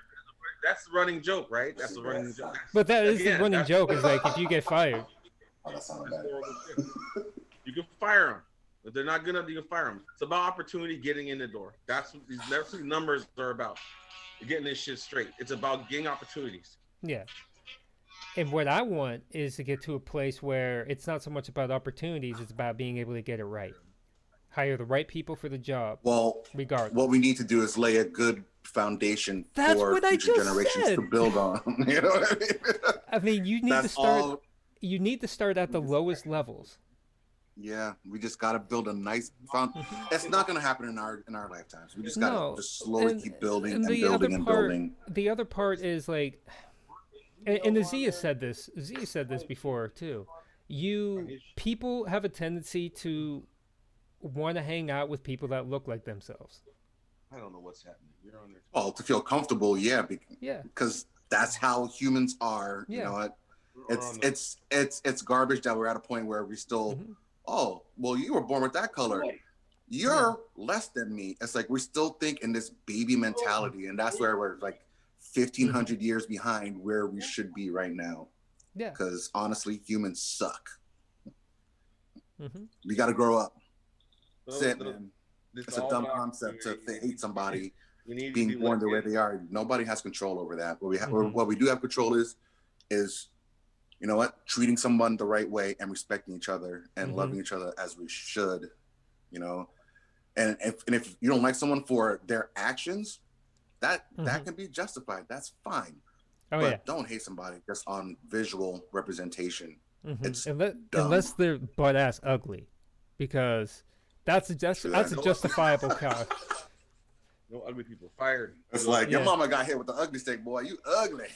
That's the running joke, right? That's the running joke. But that is the Again, running that's joke. Is like if you get fired. Oh, that sounded That's bad. horrible shit. You can fire them. If they're not good enough, you can fire them. It's about opportunity getting in the door. That's what these numbers are about. You're getting this shit straight. It's about getting opportunities. Yeah. And what I want is to get to a place where it's not so much about opportunities, it's about being able to get it right. Hire the right people for the job, Well, regardless. what we need to do is lay a good foundation That's for what I future just generations said. to build on. You know what I mean? I mean, you need to That's start. all. You need to start at the lowest levels. Yeah, we just got to build a nice found. It's not going to happen in our lifetimes. We just got to No, just slowly and- keep building and and the other building and part- building. The other part is like, and Zia said this. Zia said this before too. People have a tendency to want to hang out with people that look like themselves. I don't know what's happening. You're on there. Well, to feel comfortable, yeah, Yeah. because that's how humans are. Yeah. You know what? We're on the- It's garbage that we're at a point where we still. Mhm. Oh, well, you were born with that color. You're less than me. It's like we still think in this baby mentality, and that's where we're like 1,500 years behind where we should be right now. Yeah. Because honestly, humans suck. hmm We got to grow up. So That's it, the- man. it's It's a all dumb about concept to opportunity. hate somebody We need to being be born the way like- they are. Nobody has control over that. What Mhm. what we do have control is, you know what, treating someone the right way and respecting each other and Mhm. loving each other as we should, you know. And if you don't like someone for their actions, that Mhm. can be justified. That's fine. Oh but yeah. don't hate somebody just on visual representation. Mhm. It's Unless, dumb. unless they're butt ass ugly, because that's a True, that's a no. justifiable cause. No ugly people fired. It's like your Yeah. mama got hit with the ugly stick, boy. You ugly.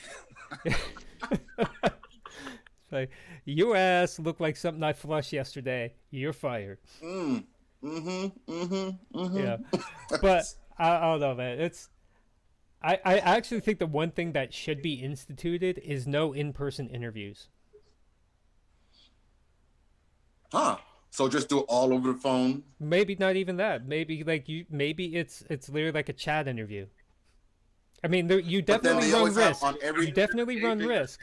Like your ass looked like something I flushed yesterday. You're fired. Mm. Mm-hmm. Mm-hmm. Mm-hmm. Yeah, but I don't know, man. I actually think the one thing that should be instituted is no in-person interviews. Huh. So just do it all over the phone. Maybe not even that. Maybe maybe it's literally like a chat interview. I mean, you But then definitely they run always have risk. on every You definitely run anything- risk.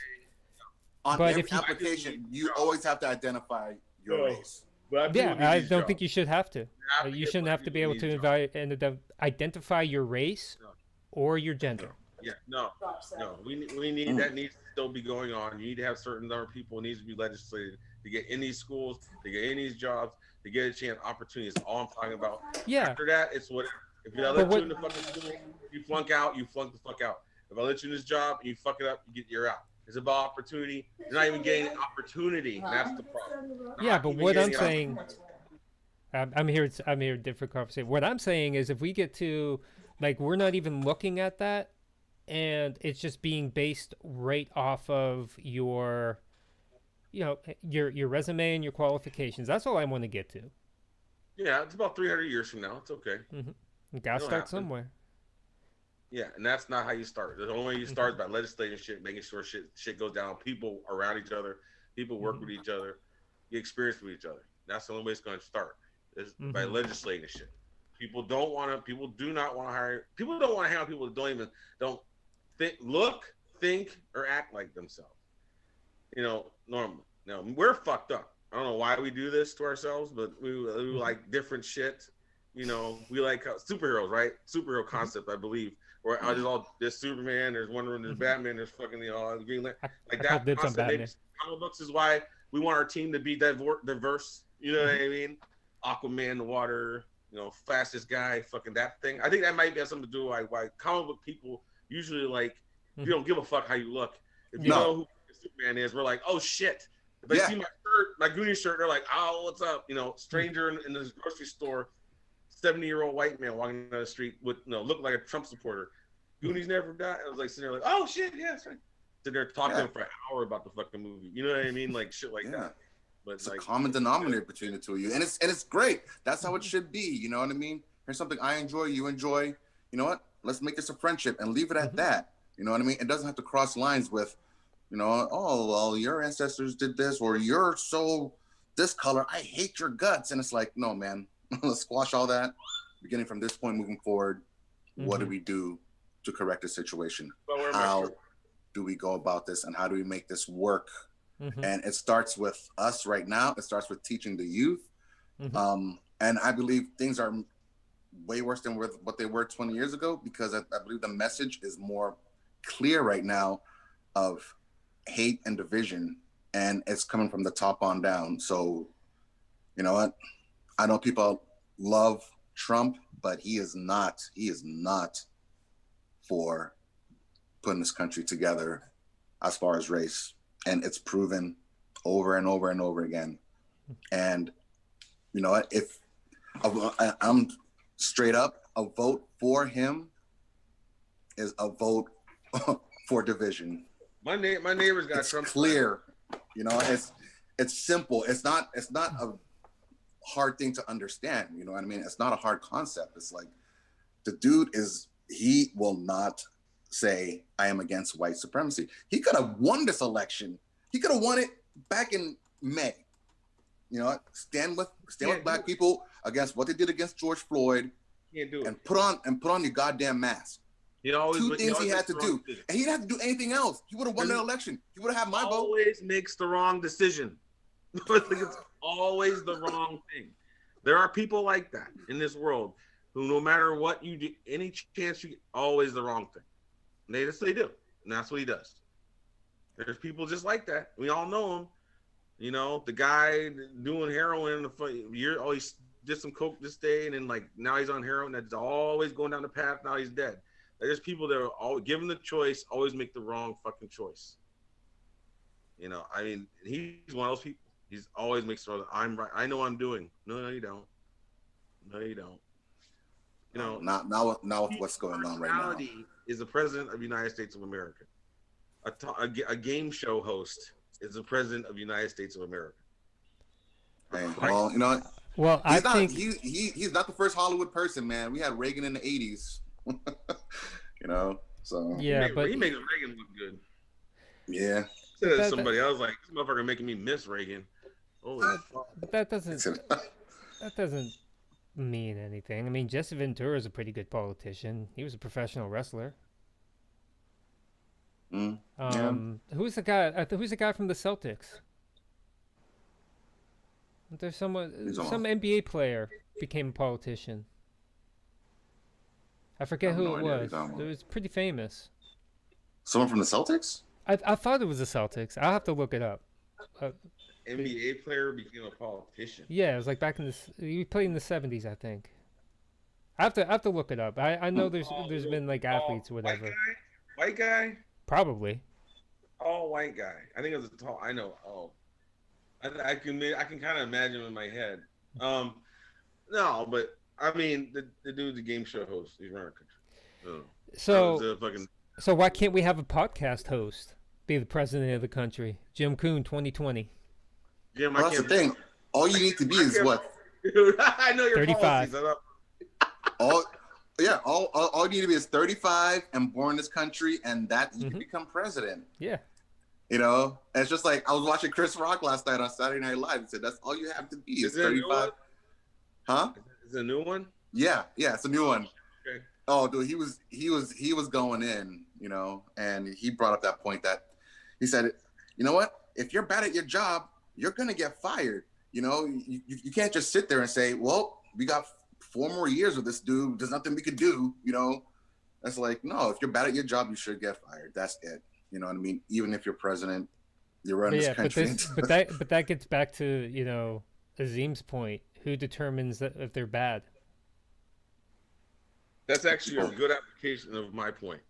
on But every if you- application, you always have to identify your No. race. But Yeah, people I need these don't think jobs. you should have to. have to You get shouldn't black have to be people able to these identify your race No. or your gender. Yeah, no, no. We need Mm. that needs to still be going on. You need to have certain number of people. It needs to be legislated to get in these schools, to get in these jobs, to get a chance, opportunities. All I'm talking about. Yeah, After that, it's what if I But let what- you in the fucking school, you flunk out, you flunk the fuck out. If I let you in this job and you fuck it up, you're out. It's about opportunity. You're not even getting opportunity. That's the problem. yeah. But even what I'm getting saying, I'm here. I'm here. Different conversation. What I'm saying is, if we get to like, we're not even looking at that, and it's just being based right off of your, your resume and your qualifications. That's all I want to get to. Yeah, it's about 300 years from now. It's okay. You gotta It'll start happen. somewhere. Yeah, and that's not how you start. The only way you start is by legislating shit, making sure shit goes down. People around each other, people work with each other, get experience with each other. That's the only way it's going to start is by Mhm. legislating shit. People do not want to hire. People don't want to hang out with people that don't think, or act like themselves. Normally. Now we're fucked up. I don't know why we do this to ourselves, but we like different shit. We like superheroes, right? Superhero concept, I believe. Or there's Superman, there's Wonder Woman, there's Batman, there's fucking Green Lantern. I Like call that dibs on concept. Maybe Batman. comic books is why we want our team to be diverse. You know what I mean? Aquaman, the water, fastest guy, fucking that thing. I think that might have something to do with why comic book people usually like you don't give a fuck how you look. If you No. know who Superman is, we're like, oh shit. If they Yeah. see my shirt, my Goonies shirt, they're like, oh, what's up? Stranger in the grocery store, 70-year-old white man walking down the street with look like a Trump supporter. Goonies never died. I was like sitting there like, oh shit, yeah, that's right. Sitting there talking to Yeah. them for an hour about the fucking movie. You know what I mean? Like shit like Yeah. that. But It's like a common denominator between the two of you, and it's great. That's how it should be. You know what I mean? Here's something I enjoy, you enjoy. You know what? Let's make this a friendship and leave it at that. You know what I mean? It doesn't have to cross lines with, oh well, your ancestors did this, or you're so this color. I hate your guts, and it's like, no, man. let's squash all that. Beginning from this point moving forward, what do Mhm. we do to correct the situation? But we're How do we go about this, and how do we make this work? Mhm. And it starts with us right now. It starts with teaching the youth. Mhm. And I believe things are way worse than what they were 20 years ago, because I believe the message is more clear right now of hate and division, and it's coming from the top on down. So, you know what? I know people love Trump, but he is not for putting this country together as far as race. And it's proven over and over and over again. And you know what? If I'm straight up, a vote for him is a vote for division. My neighbor's got It's Trump. clear, you know. It's simple. It's not a hard thing to understand. You know what I mean? It's not a hard concept. It's like the dude he will not say I am against white supremacy. He could have won this election. He could have won it back in May. You know, stand with black people against what they did against George Floyd, Can't do it. and put on your goddamn mask. Two things he had to do, and he didn't have to do anything else. He would have won the election. He would have had my vote. Always makes the wrong decision. It's always the wrong thing. There are people like that in this world who, no matter what you do, any chance you get, always the wrong thing. And they do, and that's what he does. There's people just like that. We all know him. You know, the guy doing heroin he did some coke this day, and then like now he's on heroin. That's always going down the path. Now he's dead. There's people that are all given the choice, always make the wrong fucking choice. You know, I mean, he's one of those people. He's always makes sure that I'm right. I know what I'm doing. No, you don't. No, you don't. You know, Now with what's going on right now. personality is the president of the United States of America. A game show host is the president of the United States of America. Hey, well, you know, Well, I think he's not the first Hollywood person, man. We had Reagan in the 80s. You know, so yeah, but he makes Reagan look good. yeah. I said to That- somebody, I was like, this motherfucker making me miss Reagan. Holy fuck. but that doesn't mean anything. I mean, Jesse Ventura is a pretty good politician. He was a professional wrestler. Mm. Who's the guy? Who's the guy from the Celtics? There's some NBA player became a politician. I forget I have who no it idea who was. you're talking It about. was pretty famous. Someone from the Celtics? I thought it was the Celtics. I'll have to look it up. NBA player became a politician. Yeah, it was like back in he played in the 70s, I think. I have to look it up. I know there's been like athletes or whatever. White guy? Probably. Oh, white guy. I think it was a tall. I know. Oh, I can kind of imagine in my head. No, but I mean the dude's a game show host. He's running a country. So why can't we have a podcast host be the president of the country? Jim Coon 2020. Jim, Well, that's the thing. All you need to be is what? Dude, I know your 35. policies. All you need to be is 35 and born in this country, and that you can become president. Yeah. You know, and it's just like I was watching Chris Rock last night on Saturday Night Live and said that's all you have to be is Is it a new 35. one? Huh? Is it a new one? Yeah, it's a new one. Okay. Oh, dude, he was going in, you know, and he brought up that point that he said, you know what? If you're bad at your job, you're gonna get fired. You know, you can't just sit there and say, well, we got 4 more years with this dude. There's nothing we could do. You know, that's like, no. If you're bad at your job, you should get fired. That's it. You know what I mean? Even if you're president, you're running this country. but that gets back to, you know, Azim's point. Who determines that if they're bad? That's actually a good application of my point.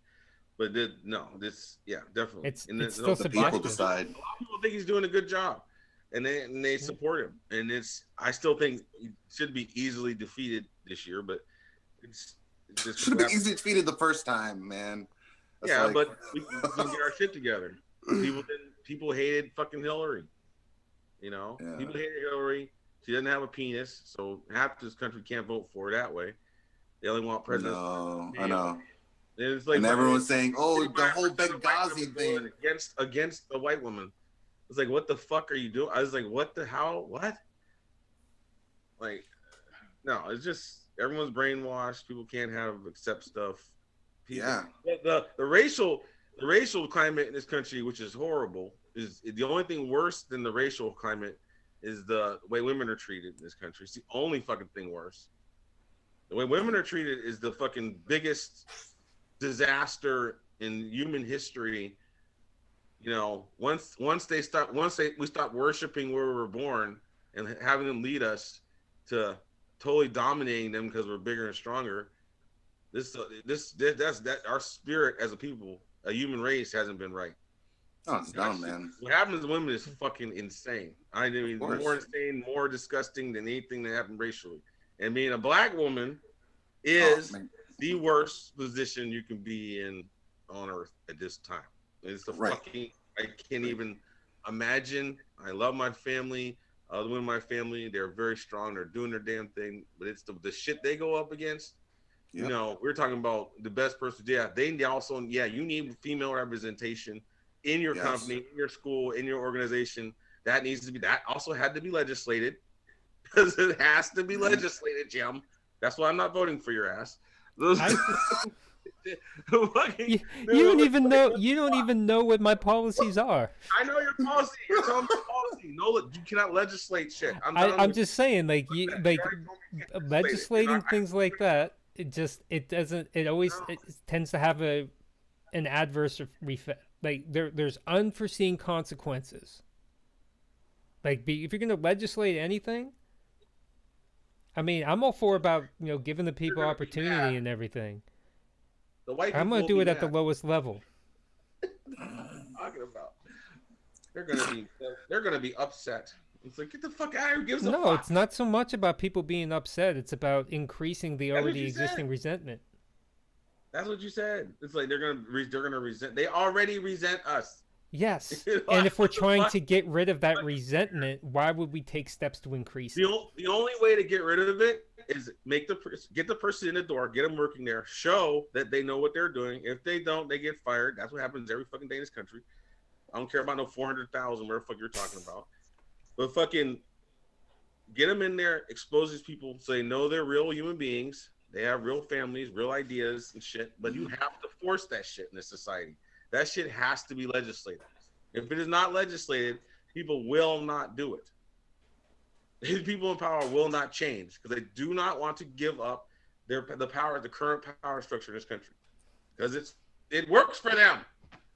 But definitely. It's still the people subjective. decide. A lot of people think he's doing a good job, and they support him. And I still think he should be easily defeated this year, but it's just Should have been easily defeated the first time, man. That's yeah, like- but we can get our shit together. People hated fucking Hillary. You know, Yeah. people hated Hillary. She doesn't have a penis, so half this country can't vote for her that way. They only want presidents. No, I know. And it's like And everyone's saying, "Oh, the everybody- whole everybody Benghazi doing thing." against the white woman. It's like, what the fuck are you doing? I was like, what the hell? What? Like, No, it's just everyone's brainwashed. People can't accept stuff. People, Yeah. the racial climate in this country, which is horrible, is the only thing worse than the racial climate is the way women are treated in this country. It's the only fucking thing worse. The way women are treated is the fucking biggest disaster in human history. You know, once we stop worshiping where we were born and having them lead us to totally dominating them because we're bigger and stronger. That's our spirit as a people, a human race hasn't been right. Oh, it's dumb, man. What happens to women is fucking insane. I mean, course. more insane, more disgusting than anything that happened racially. And being a black woman is the worst position you can be in on earth at this time. It's the fucking, I can't even imagine. I love my family. Other women in my family, they're very strong. They're doing their damn thing. But it's the shit they go up against. Yep. You know, we're talking about the best person. Yeah, they also, you need female representation in your company, in your school, in your organization. That needs to be, that also had to be legislated because it has to be legislated, Jim. That's why I'm not voting for your ass. You don't even know what my policies are. I know your policy. You're telling me policy. No, you cannot legislate shit. I'm just saying, legislating things like that. It tends to have an adverse effect. Like there's unforeseen consequences. Like if you're gonna legislate anything, I mean, I'm all for about giving the people opportunity and everything. I'm gonna do it at the lowest level. Talking about, they're gonna be upset. It's like, get the fuck out of here. Gives a fuck. No, it's not so much about people being upset. It's about increasing the already existing resentment. That's what you said. It's like they're gonna resent. They already resent us. Yes, and if we're trying to get rid of that resentment, why would we take steps to increase it? The only way to get rid of it is get the person in the door, get them working there, show that they know what they're doing. If they don't, they get fired. That's what happens every fucking day in this country. I don't care about no 400,000, where the fuck you're talking about. But fucking get them in there, expose these people so they know they're real human beings. They have real families, real ideas and shit. But you have to force that shit in this society. That shit has to be legislated. If it is not legislated, people will not do it. People in power will not change because they do not want to give up the current power structure in this country, because it works for them.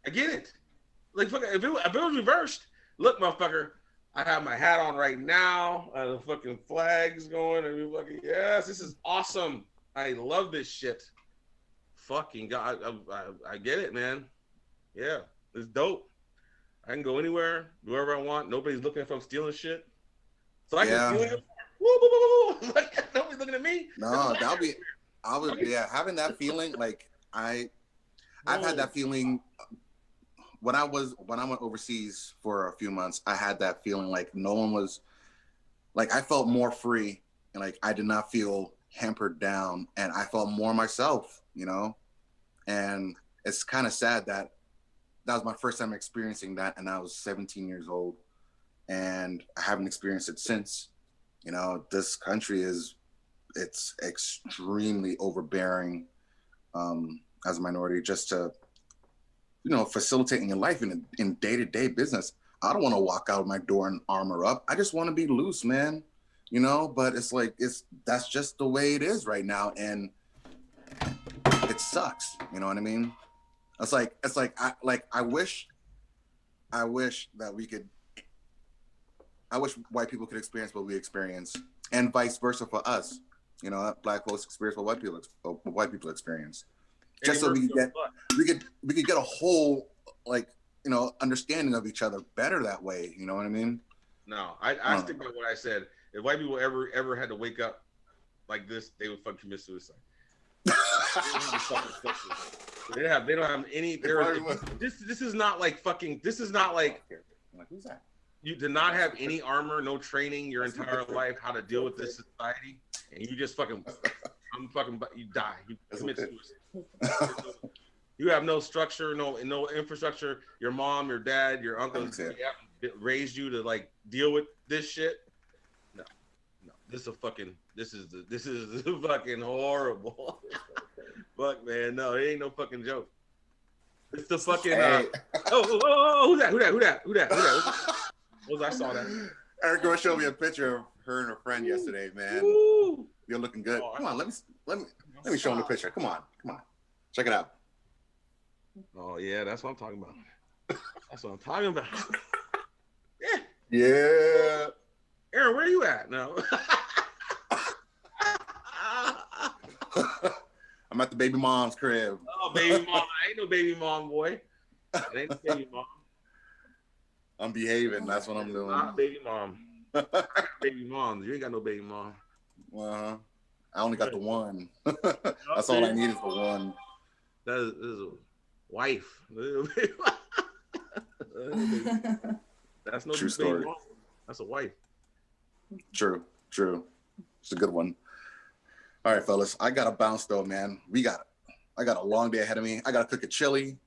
I get it. Like, if it was reversed, look, motherfucker, I have my hat on right now. The fucking flag's going. And fucking, yes, this is awesome. I love this shit. Fucking God, I get it, man. Yeah, it's dope. I can go anywhere, do whatever I want. Nobody's looking if I'm stealing shit. So I can steal it. Like, nobody's looking at me. No, having that feeling, like I've had that feeling when I went overseas for a few months. I had that feeling like no one was, like, I felt more free and like I did not feel hampered down, and I felt more myself, and it's kind of sad that was my first time experiencing that, and I was 17 years old, and I haven't experienced it since. This country it's extremely overbearing as a minority, just to facilitating your life in day-to-day business. I don't want to walk out my door and armor up. I just want to be loose, man. But it's like that's just the way it is right now, and it sucks. You know what I mean? It's like I wish that we could. I wish white people could experience what we experience, and vice versa for us. Black folks experience what white people experience, just so we could get a whole understanding of each other better that way. You know what I mean? No, I stick by what I said. If white people ever had to wake up like this, they would fucking commit suicide. They don't have any. This is not like fucking. This is not like. Who's that? You did not have any armor, no training your entire life how to deal with this society, and you just fucking. You die. You commit suicide. You have no structure, no infrastructure. Your mom, your dad, your uncle raised you to like deal with this shit. No, This is the fucking horrible. Fuck, man, no, it ain't no fucking joke. It's the fucking. Hey. Who that? What was I saw that? Eric girl showed me a picture of her and her friend yesterday, man. Woo. You're looking good. Oh, Come on, let me show him the picture. Come on. Check it out. Oh yeah, that's what I'm talking about. That's what I'm talking about. Yeah, Yeah. Aaron, where you at? No. I'm at the baby mom's crib. Oh, baby mom. I ain't no baby mom, boy. It ain't no baby mom. I'm behaving. That's what I'm doing. Not baby mom. Baby moms. You ain't got no baby mom. I only got the one. That's all I need is the one. That is a wife. That's no True baby story. mom. That's a wife. True. It's a good one. All right, fellas. I gotta bounce though, man. I got a long day ahead of me. I gotta cook a chili.